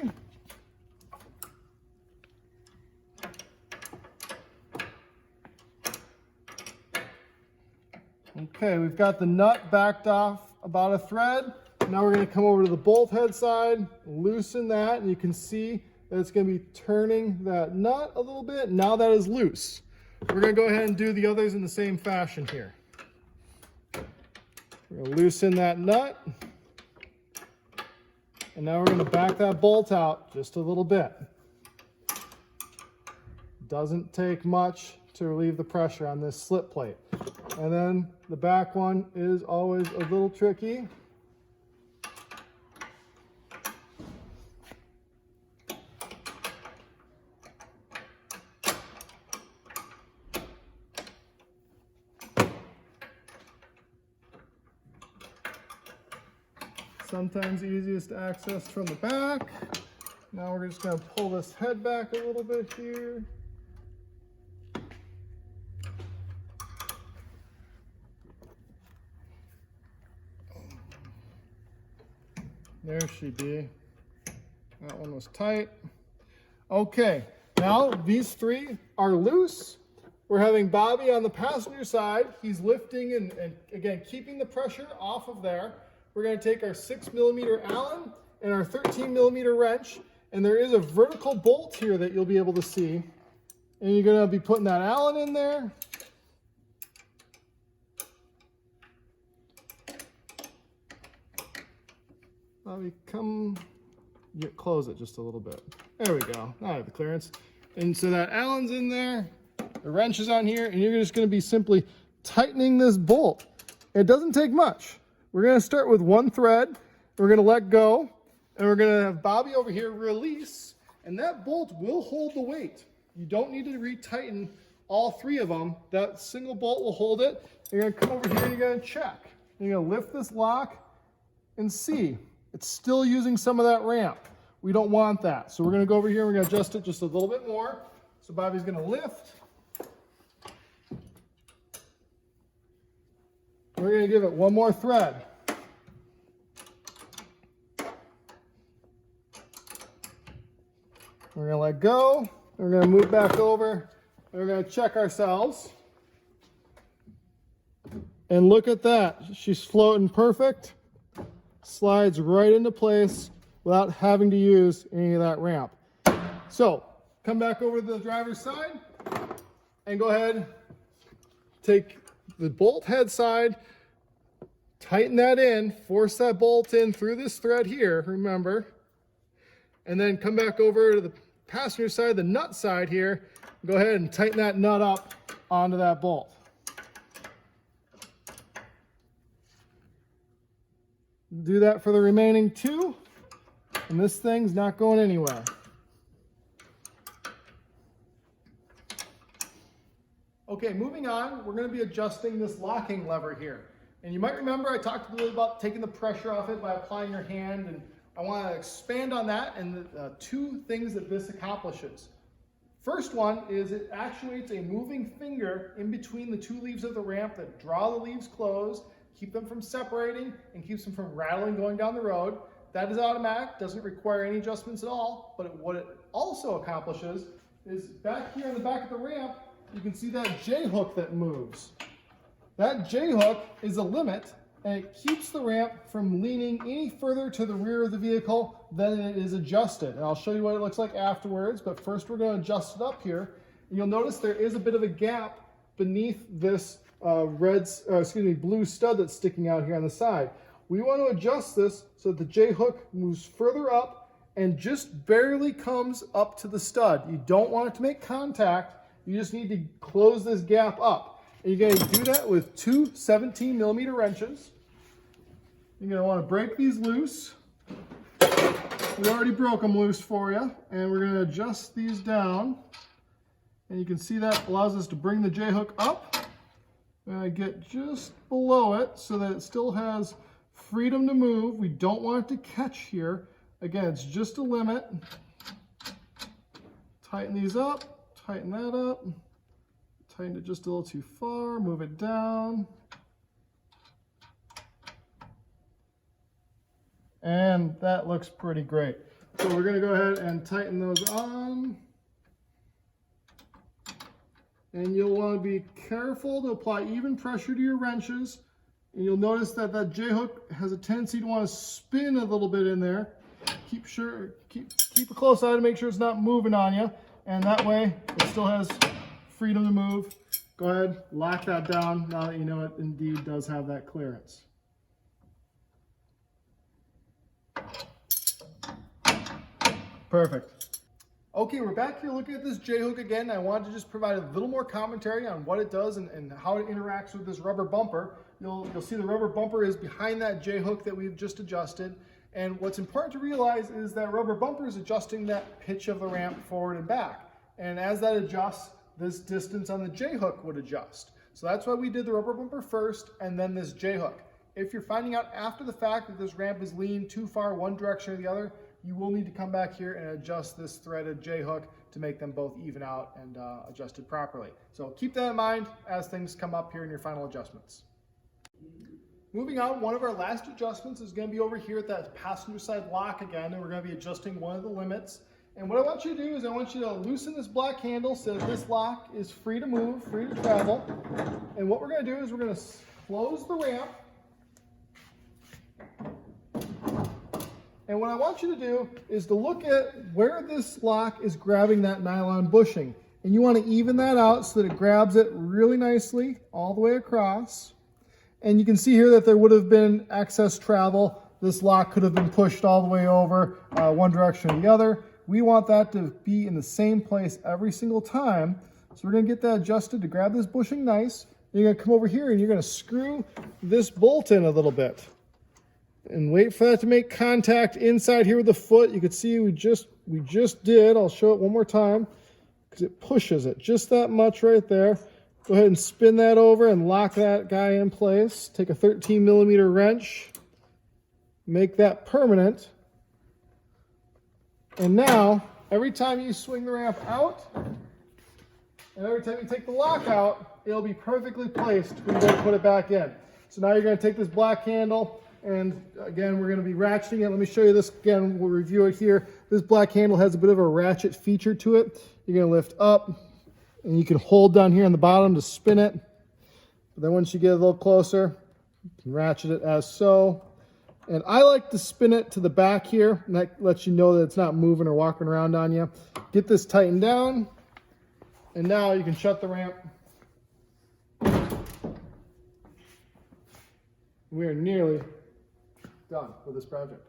Okay, we've got the nut backed off about a thread. Now we're going to come over to the bolt head side, loosen that, and you can see that it's going to be turning that nut a little bit. Now that is loose. We're going to go ahead and do the others in the same fashion here. We're going to loosen that nut. And now we're going to back that bolt out just a little bit. Doesn't take much to relieve the pressure on this slip plate. And then the back one is always a little tricky. Sometimes easiest to access from the back. Now we're just going to pull this head back a little bit here. There she be. That one was tight. Okay, now these three are loose. We're having Bobby on the passenger side. He's lifting and again, keeping the pressure off of there. We're going to take our 6 millimeter Allen and our 13 millimeter wrench, and there is a vertical bolt here that you'll be able to see. And you're going to be putting that Allen in there. Bobby, close it just a little bit. There we go. Now I have the clearance. And so that Allen's in there, the wrench is on here, and you're just going to be simply tightening this bolt. It doesn't take much. We're going to start with one thread, we're going to let go, and we're going to have Bobby over here release, and that bolt will hold the weight. You don't need to retighten all three of them. That single bolt will hold it. You're going to come over here and you're going to check. You're going to lift this lock and see. It's still using some of that ramp. We don't want that. So we're going to go over here and we're going to adjust it just a little bit more. So Bobby's going to lift. We're going to give it one more thread. We're going to let go. We're going to move back over. And we're going to check ourselves. And look at that. She's floating perfect. Slides right into place without having to use any of that ramp. So come back over to the driver's side and go ahead, take the bolt head side, tighten that in, force that bolt in through this thread here, remember, and then come back over to the passenger side, the nut side here, go ahead and tighten that nut up onto that bolt. Do that for the remaining two, and this thing's not going anywhere. Okay, moving on, we're going to be adjusting this locking lever here. And you might remember I talked a little about taking the pressure off it by applying your hand, and I want to expand on that and the two things that this accomplishes. First one is it actuates a moving finger in between the two leaves of the ramp that draw the leaves closed, keep them from separating, and keeps them from rattling going down the road. That is automatic, doesn't require any adjustments at all, but what it also accomplishes is back here on the back of the ramp, you can see that J-hook that moves. That J-hook is a limit, and it keeps the ramp from leaning any further to the rear of the vehicle than it is adjusted. And I'll show you what it looks like afterwards, but first we're going to adjust it up here. And you'll notice there is a bit of a gap beneath this blue stud that's sticking out here on the side. We want to adjust this so that the J-hook moves further up and just barely comes up to the stud. You don't want it to make contact. You just need to close this gap up. And you're going to do that with two 17mm wrenches. You're going to want to break these loose. We already broke them loose for you, and we're going to adjust these down. And you can see that allows us to bring the J-hook up and get just below it so that it still has freedom to move. We don't want it to catch here. Again, it's just a limit. Tighten these up, tighten that up, tighten it just a little too far, move it down. And that looks pretty great. So we're going to go ahead and tighten those on. And you'll want to be careful to apply even pressure to your wrenches. And you'll notice that that J-hook has a tendency to want to spin a little bit in there. Keep a close eye to make sure it's not moving on you. And that way it still has freedom to move. Go ahead, lock that down now that you know it indeed does have that clearance. Perfect. Okay, we're back here looking at this J-hook again. I wanted to just provide a little more commentary on what it does and how it interacts with this rubber bumper. You'll see the rubber bumper is behind that J-hook that we've just adjusted. And what's important to realize is that rubber bumper is adjusting that pitch of the ramp forward and back. And as that adjusts, this distance on the J-hook would adjust. So that's why we did the rubber bumper first and then this J-hook. If you're finding out after the fact that this ramp is leaning too far one direction or the other, you will need to come back here and adjust this threaded J-hook to make them both even out and adjusted properly. So keep that in mind as things come up here in your final adjustments. Moving on, one of our last adjustments is going to be over here at that passenger side lock again, and we're going to be adjusting one of the limits. And what I want you to do is I want you to loosen this black handle so that this lock is free to move, free to travel. And what we're going to do is we're going to close the ramp. And what I want you to do is to look at where this lock is grabbing that nylon bushing. And you want to even that out so that it grabs it really nicely all the way across. And you can see here that there would have been excess travel. This lock could have been pushed all the way over one direction or the other. We want that to be in the same place every single time. So we're going to get that adjusted to grab this bushing nice. You're going to come over here and you're going to screw this bolt in a little bit. And wait for that to make contact inside here with the foot. You can see we just did. I'll show it one more time because it pushes it just that much right there. Go ahead and spin that over and lock that guy in place. Take a 13mm wrench, make that permanent. And now, every time you swing the ramp out, and every time you take the lock out, it'll be perfectly placed when you go to put it back in. So now you're going to take this black handle, and again, we're going to be ratcheting it. Let me show you this again. We'll review it here. This black handle has a bit of a ratchet feature to it. You're going to lift up, and you can hold down here on the bottom to spin it. But then once you get a little closer, you can ratchet it as so. And I like to spin it to the back here, and that lets you know that it's not moving or walking around on you. Get this tightened down, and now you can shut the ramp. We are nearly done with this project.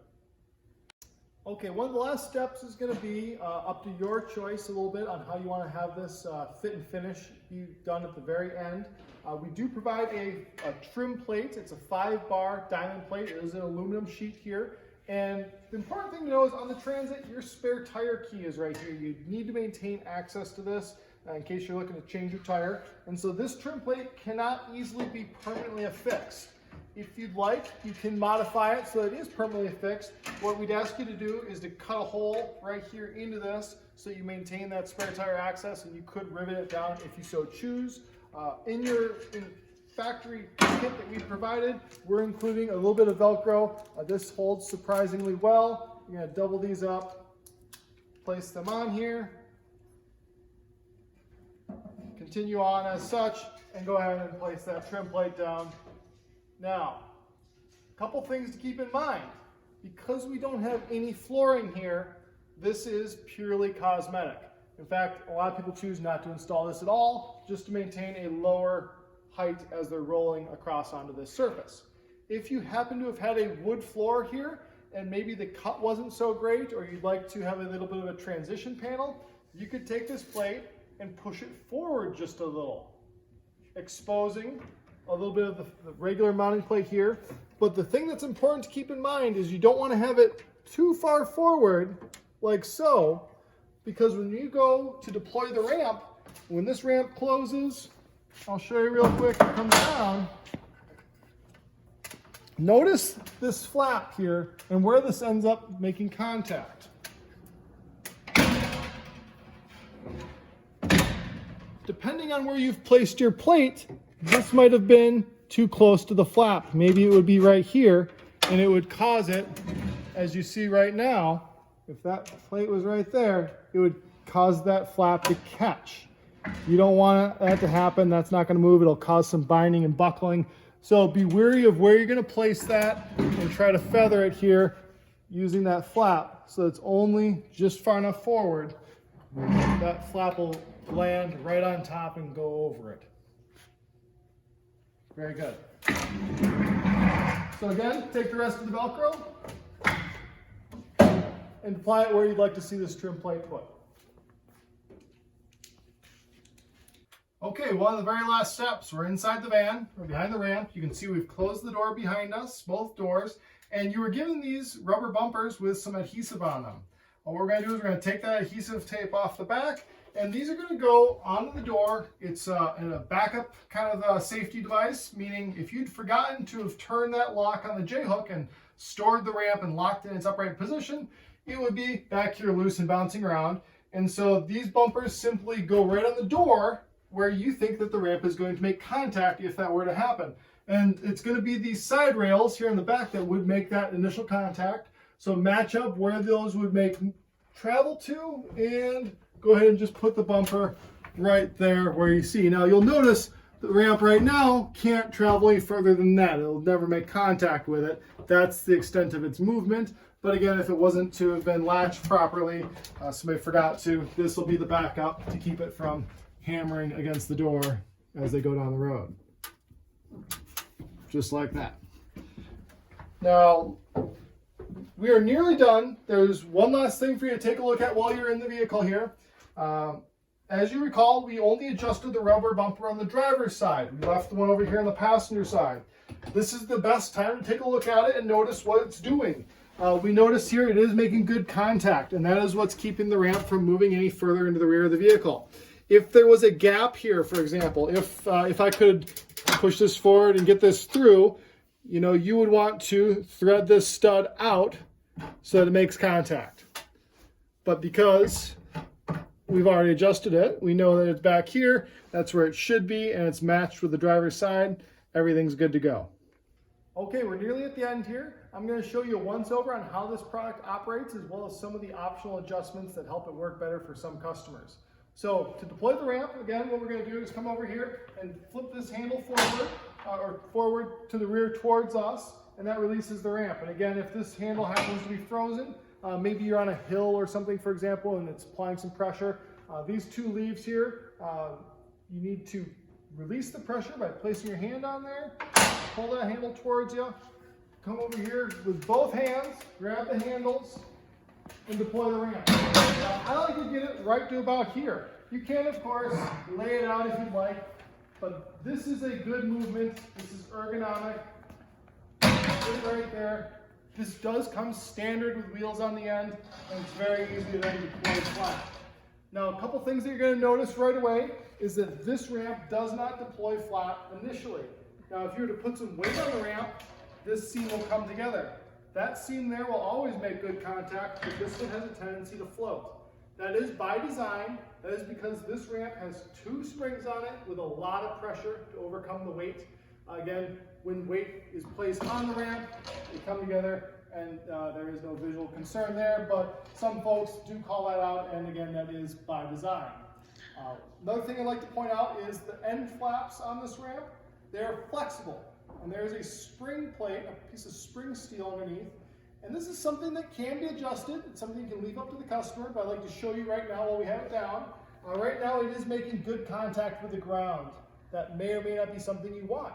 Okay, one of the last steps is going to be up to your choice a little bit on how you want to have this fit and finish be done at the very end. We do provide a trim plate. It's a 5-bar diamond plate. It is an aluminum sheet here. And the important thing to know is on the Transit, your spare tire key is right here. You need to maintain access to this in case you're looking to change your tire. And so this trim plate cannot easily be permanently affixed. If you'd like, you can modify it so it is permanently affixed. What we'd ask you to do is to cut a hole right here into this so you maintain that spare tire access, and you could rivet it down if you so choose. In your factory kit that we provided, we're including a little bit of Velcro. This holds surprisingly well. You're going to double these up, place them on here, continue on as such, and go ahead and place that trim plate down. Now, a couple things to keep in mind. Because we don't have any flooring here, this is purely cosmetic. In fact, a lot of people choose not to install this at all, just to maintain a lower height as they're rolling across onto this surface. If you happen to have had a wood floor here, and maybe the cut wasn't so great, or you'd like to have a little bit of a transition panel, you could take this plate and push it forward just a little. exposing a little bit of the regular mounting plate here. But the thing that's important to keep in mind is you don't want to have it too far forward, like so, because when you go to deploy the ramp, when this ramp closes, I'll show you real quick, it comes down. Notice this flap here and where this ends up making contact. Depending on where you've placed your plate, this might have been too close to the flap. Maybe it would be right here, and it would cause it, as you see right now, if that plate was right there, it would cause that flap to catch. You don't want that to happen. That's not going to move. It'll cause some binding and buckling. So be wary of where you're going to place that and try to feather it here using that flap so it's only just far enough forward. That flap will land right on top and go over it. Very good. So again, take the rest of the Velcro and apply it where you'd like to see this trim plate put. Okay, one of the very last steps. We're inside the van, we're behind the ramp. You can see we've closed the door behind us, both doors, and you were given these rubber bumpers with some adhesive on them. What we're going to do is we're going to take that adhesive tape off the back, and these are going to go onto the door. It's in a backup kind of safety device, meaning if you'd forgotten to have turned that lock on the J-hook and stored the ramp and locked it in its upright position, it would be back here loose and bouncing around. And so these bumpers simply go right on the door where you think that the ramp is going to make contact if that were to happen. And it's going to be these side rails here in the back that would make that initial contact. So match up where those would make travel to and go ahead and just put the bumper right there where you see. Now you'll notice the ramp right now can't travel any further than that. It'll never make contact with it. That's the extent of its movement. But again, if it wasn't to have been latched properly, somebody forgot to, this will be the backup to keep it from hammering against the door as they go down the road. Just like that. Now, we are nearly done. There's one last thing for you to take a look at while you're in the vehicle here. As you recall, we only adjusted the rubber bumper on the driver's side. We left the one over here on the passenger side. This is the best time to take a look at it and notice what it's doing. We notice here it is making good contact, and that is what's keeping the ramp from moving any further into the rear of the vehicle. If there was a gap here, for example, if I could push this forward and get this through, you know, you would want to thread this stud out so that it makes contact. But because we've already adjusted it, we know that it's back here, that's where it should be, and it's matched with the driver's side, everything's good to go. Okay, we're nearly at the end here. I'm going to show you a once-over on how this product operates, as well as some of the optional adjustments that help it work better for some customers. So to deploy the ramp, again, what we're going to do is come over here and flip this handle forward, or forward to the rear towards us, and that releases the ramp. And again, if this handle happens to be frozen, maybe you're on a hill or something, for example, and it's applying some pressure, these two leaves here, you need to release the pressure by placing your hand on there, pull that handle towards you, come over here with both hands, grab the handles, and deploy the ramp. Now, I like to get it right to about here. You can, of course, lay it out if you'd like, but this is a good movement. This is ergonomic. Put it right there. This does come standard with wheels on the end, and it's very easy to then deploy flat. Now, a couple things that you're going to notice right away is that this ramp does not deploy flat initially. Now, if you were to put some weight on the ramp, this seam will come together. That seam there will always make good contact, but this one has a tendency to float. That is by design. That is because this ramp has two springs on it with a lot of pressure to overcome the weight. Again, when weight is placed on the ramp, they come together, and there is no visual concern there, but some folks do call that out, and again, that is by design. Another thing I'd like to point out is the end flaps on this ramp. They're flexible, and there's a spring plate, a piece of spring steel underneath, and this is something that can be adjusted. It's something you can leave up to the customer, but I'd like to show you right now while we have it down. Right now it is making good contact with the ground. That may or may not be something you want.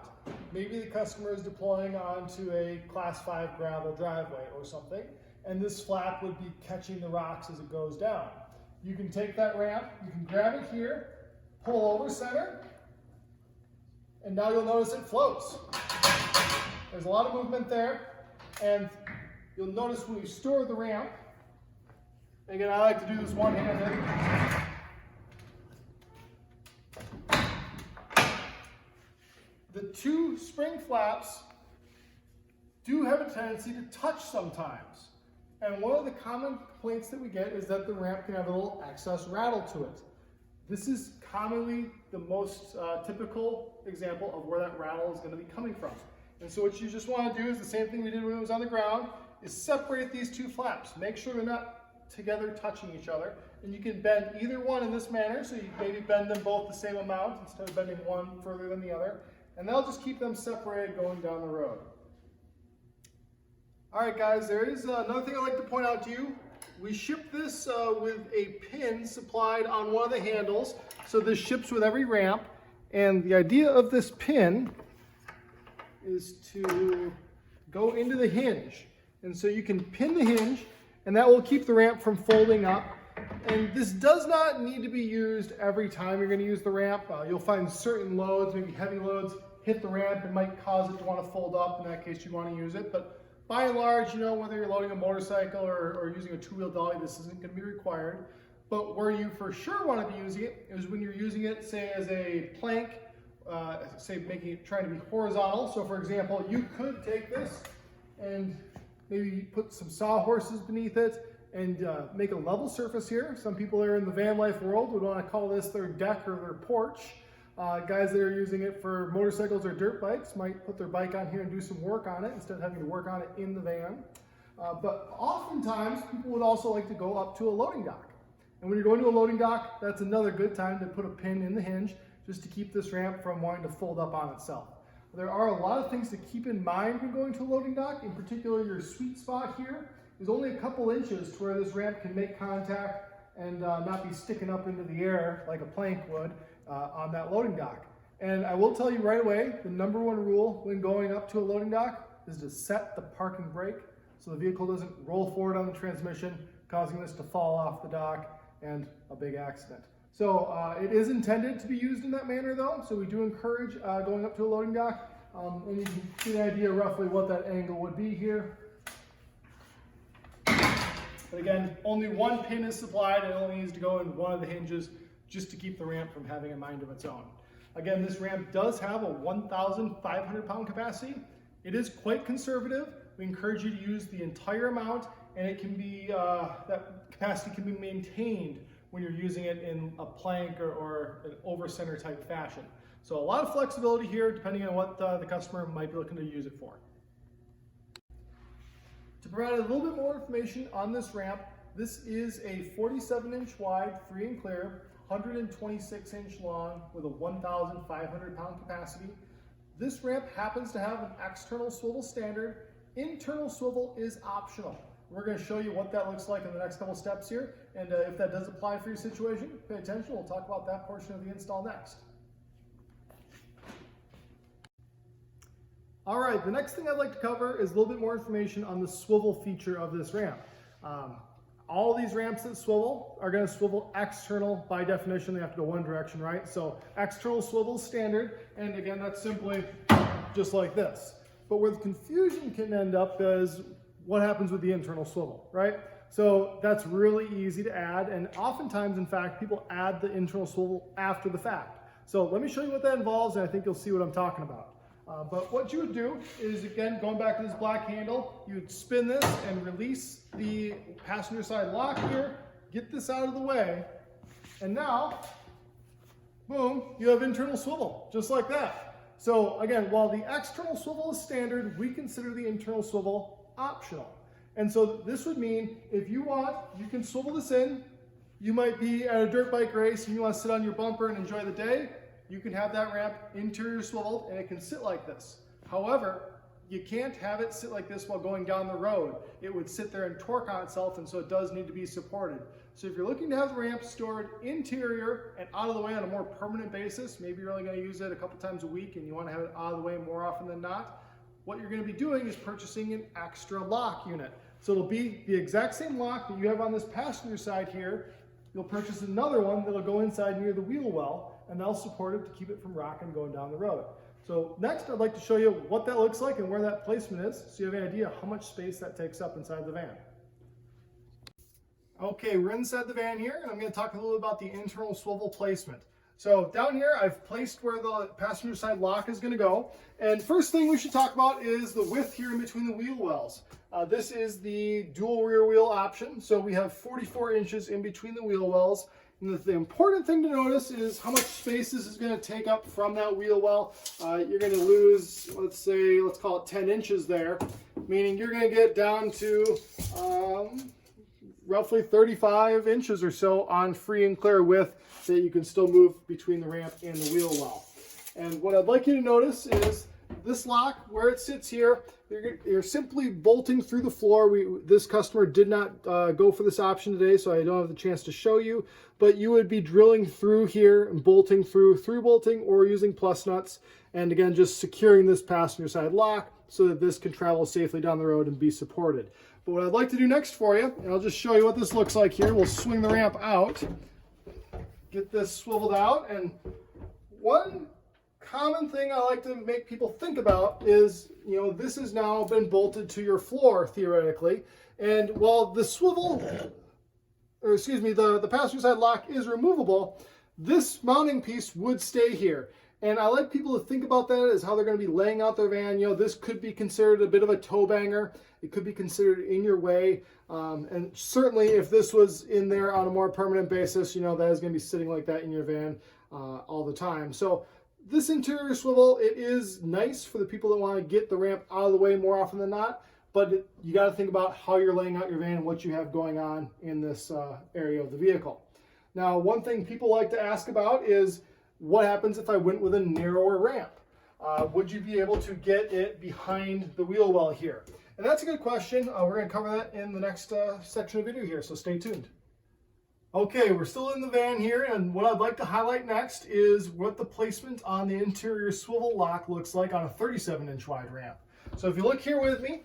Maybe the customer is deploying onto a Class 5 gravel driveway or something, and this flap would be catching the rocks as it goes down. You can take that ramp, you can grab it here, pull over center, and now you'll notice it floats. There's a lot of movement there, and you'll notice when you store the ramp, again, I like to do this one-handed. The two spring flaps do have a tendency to touch sometimes. And one of the common complaints that we get is that the ramp can have a little excess rattle to it. This is commonly the most typical example of where that rattle is going to be coming from. And so what you just want to do is the same thing we did when it was on the ground, is separate these two flaps. Make sure they're not together touching each other. And you can bend either one in this manner, so you maybe bend them both the same amount instead of bending one further than the other. And that'll just keep them separated going down the road. All right, guys, there is another thing I'd like to point out to you. We ship this with a pin supplied on one of the handles. So this ships with every ramp. And the idea of this pin is to go into the hinge. And so you can pin the hinge, and that will keep the ramp from folding up. And this does not need to be used every time you're going to use the ramp. You'll find certain loads, maybe heavy loads, hit the ramp and might cause it to want to fold up. In that case, you want to use it. But by and large, you know, whether you're loading a motorcycle or using a two-wheel dolly, this isn't going to be required. But where you for sure want to be using it is when you're using it, say, as a plank, say, trying to be horizontal. So, for example, you could take this and maybe put some sawhorses beneath it and make a level surface here. Some people that are in the van life world would want to call this their deck or their porch. Guys that are using it for motorcycles or dirt bikes might put their bike on here and do some work on it instead of having to work on it in the van. But oftentimes, people would also like to go up to a loading dock. And when you're going to a loading dock, that's another good time to put a pin in the hinge just to keep this ramp from wanting to fold up on itself. There are a lot of things to keep in mind when going to a loading dock. In particular, your sweet spot here is only a couple inches to where this ramp can make contact and not be sticking up into the air like a plank would on that loading dock. And I will tell you right away, the number one rule when going up to a loading dock is to set the parking brake so the vehicle doesn't roll forward on the transmission, causing this to fall off the dock and a big accident. So it is intended to be used in that manner though, so we do encourage going up to a loading dock. And you can get an idea roughly what that angle would be here. But again, only one pin is supplied and it only needs to go in one of the hinges just to keep the ramp from having a mind of its own. Again, this ramp does have a 1,500 pound capacity. It is quite conservative. We encourage you to use the entire amount, and it can be, that capacity can be maintained when you're using it in a plank or an over-center type fashion. So a lot of flexibility here depending on what the customer might be looking to use it for. To provide a little bit more information on this ramp, this is a 47-inch wide, free and clear, 126-inch long with a 1,500 pound capacity. This ramp happens to have an external swivel standard. Internal swivel is optional. We're going to show you what that looks like in the next couple steps here, and if that does apply for your situation, pay attention. We'll talk about that portion of the install next. All right, the next thing I'd like to cover is a little bit more information on the swivel feature of this ramp. All these ramps that swivel are going to swivel external. By definition, they have to go one direction, right? So external swivel is standard, and again, that's simply just like this. But where the confusion can end up is what happens with the internal swivel, right? So that's really easy to add, and oftentimes, in fact, people add the internal swivel after the fact. So let me show you what that involves, and I think you'll see what I'm talking about. But what you would do is, again, going back to this black handle, you would spin this and release the passenger side lock here, get this out of the way, and now, boom, you have internal swivel, just like that. So again, while the external swivel is standard, we consider the internal swivel optional. And so this would mean if you want, you can swivel this in. You might be at a dirt bike race and you want to sit on your bumper and enjoy the day. You can have that ramp interior swiveled and it can sit like this. However, you can't have it sit like this while going down the road. It would sit there and torque on itself, and so it does need to be supported. So if you're looking to have the ramp stored interior and out of the way on a more permanent basis, maybe you're only going to use it a couple times a week and you want to have it out of the way more often than not, what you're going to be doing is purchasing an extra lock unit. So it'll be the exact same lock that you have on this passenger side here. You'll purchase another one that'll go inside near the wheel well, and that'll support it to keep it from rocking going down the road. So next, I'd like to show you what that looks like and where that placement is, so you have an idea how much space that takes up inside the van. Okay, we're inside the van here, and I'm going to talk a little about the internal swivel placement. So down here, I've placed where the passenger side lock is going to go. And first thing we should talk about is the width here in between the wheel wells. This is the dual rear wheel option. So we have 44 inches in between the wheel wells. And the important thing to notice is how much space this is going to take up from that wheel well. You're going to lose, let's call it 10 inches there, meaning you're going to get down to roughly 35 inches or so on free and clear width that you can still move between the ramp and the wheel well. And what I'd like you to notice is this lock, where it sits here, you're simply bolting through the floor. This customer did not go for this option today, so I don't have the chance to show you, but you would be drilling through here and bolting through bolting or using plus nuts. And again, just securing this passenger side lock so that this can travel safely down the road and be supported. But what I'd like to do next for you, and I'll just show you what this looks like here. We'll swing the ramp out, get this swiveled out, and one common thing I like to make people think about is, this has now been bolted to your floor theoretically, and while the the passenger side lock is removable, this mounting piece would stay here. And I like people to think about that as how they're going to be laying out their van. This could be considered a bit of a toe banger. It could be considered in your way. And certainly if this was in there on a more permanent basis, that is going to be sitting like that in your van all the time. So this interior swivel, it is nice for the people that want to get the ramp out of the way more often than not. But you got to think about how you're laying out your van and what you have going on in this area of the vehicle. Now, one thing people like to ask about is, what happens if I went with a narrower ramp? Would you be able to get it behind the wheel well here? And that's a good question. We're going to cover that in the next section of video here, so stay tuned. Okay, we're still in the van here, and what I'd like to highlight next is what the placement on the interior swivel lock looks like on a 37-inch wide ramp. So if you look here with me,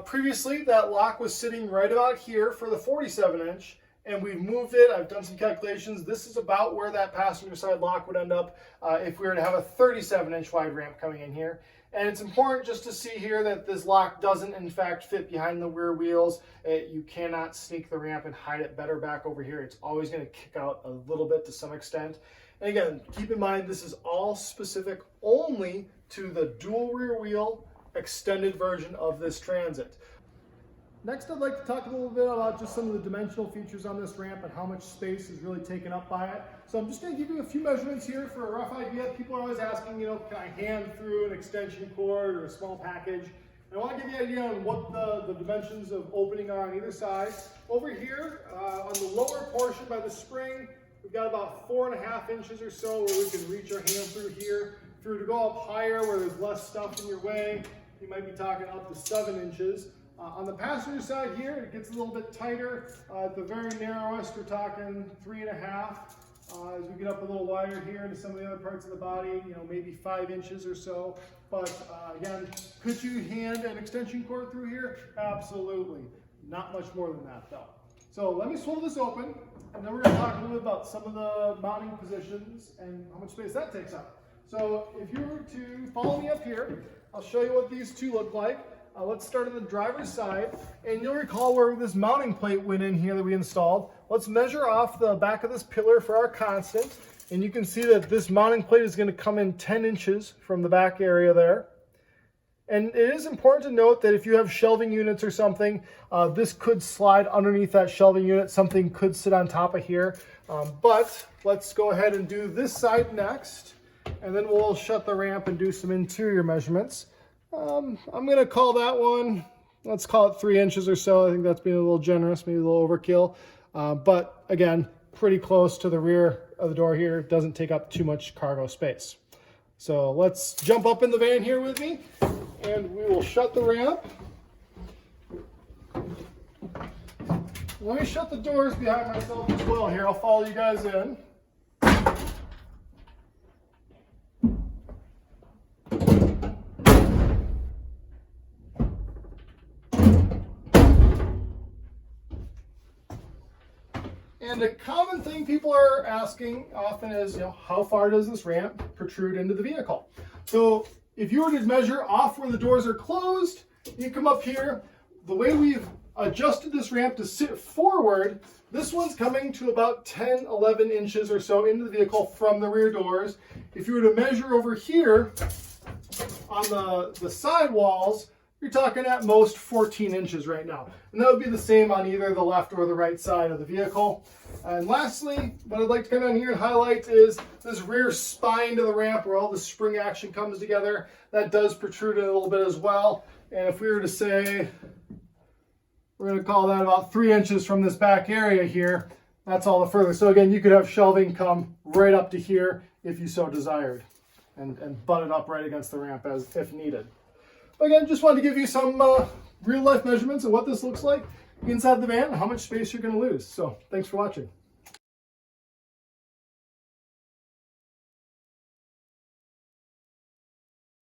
previously that lock was sitting right about here for the 47-inch, and we've moved it. I've done some calculations. This is about where that passenger side lock would end up if we were to have a 37-inch wide ramp coming in here. And it's important just to see here that this lock doesn't in fact fit behind the rear wheels. You cannot sneak the ramp and hide it better back over here. It's always going to kick out a little bit to some extent. And again, keep in mind this is all specific only to the dual rear wheel extended version of this Transit. Next, I'd like to talk a little bit about just some of the dimensional features on this ramp and how much space is really taken up by it. So I'm just going to give you a few measurements here for a rough idea. People are always asking, can I hand through an extension cord or a small package? And I want to give you an idea on what the dimensions of opening are on either side. Over here, on the lower portion by the spring, we've got about 4.5 inches or so where we can reach our hand through here. If you were to go up higher where there's less stuff in your way, you might be talking up to 7 inches. On the passenger side here, it gets a little bit tighter. At the very narrowest, we're talking 3.5. As we get up a little wider here into some of the other parts of the body, maybe 5 inches or so. But again, could you hand an extension cord through here? Absolutely. Not much more than that though. So let me swivel this open, and then we're going to talk a little bit about some of the mounting positions and how much space that takes up. So if you were to follow me up here, I'll show you what these two look like. Let's start on the driver's side, and you'll recall where this mounting plate went in here that we installed. Let's measure off the back of this pillar for our constant, and you can see that this mounting plate is going to come in 10 inches from the back area there. And it is important to note that if you have shelving units or something, this could slide underneath that shelving unit. Something could sit on top of here. But let's go ahead and do this side next, and then we'll shut the ramp and do some interior measurements. I'm going to call that one, let's call it 3 inches or so. I think that's being a little generous, maybe a little overkill. But again, pretty close to the rear of the door here. It doesn't take up too much cargo space. So let's jump up in the van here with me, and we will shut the ramp. Let me shut the doors behind myself as well here. I'll follow you guys in. And a common thing people are asking often is, how far does this ramp protrude into the vehicle? So if you were to measure off where the doors are closed, you come up here. The way we've adjusted this ramp to sit forward, this one's coming to about 10, 11 inches or so into the vehicle from the rear doors. If you were to measure over here on the side walls, you're talking at most 14 inches right now. And that would be the same on either the left or the right side of the vehicle. And lastly, what I'd like to come down here and highlight is this rear spine to the ramp where all the spring action comes together. That does protrude a little bit as well. And if we were to say, we're going to call that about 3 inches from this back area here, that's all the further. So again, you could have shelving come right up to here if you so desired and butt it up right against the ramp as if needed. Again, just wanted to give you some real life measurements of what this looks like inside the van and how much space you're going to lose. So thanks for watching.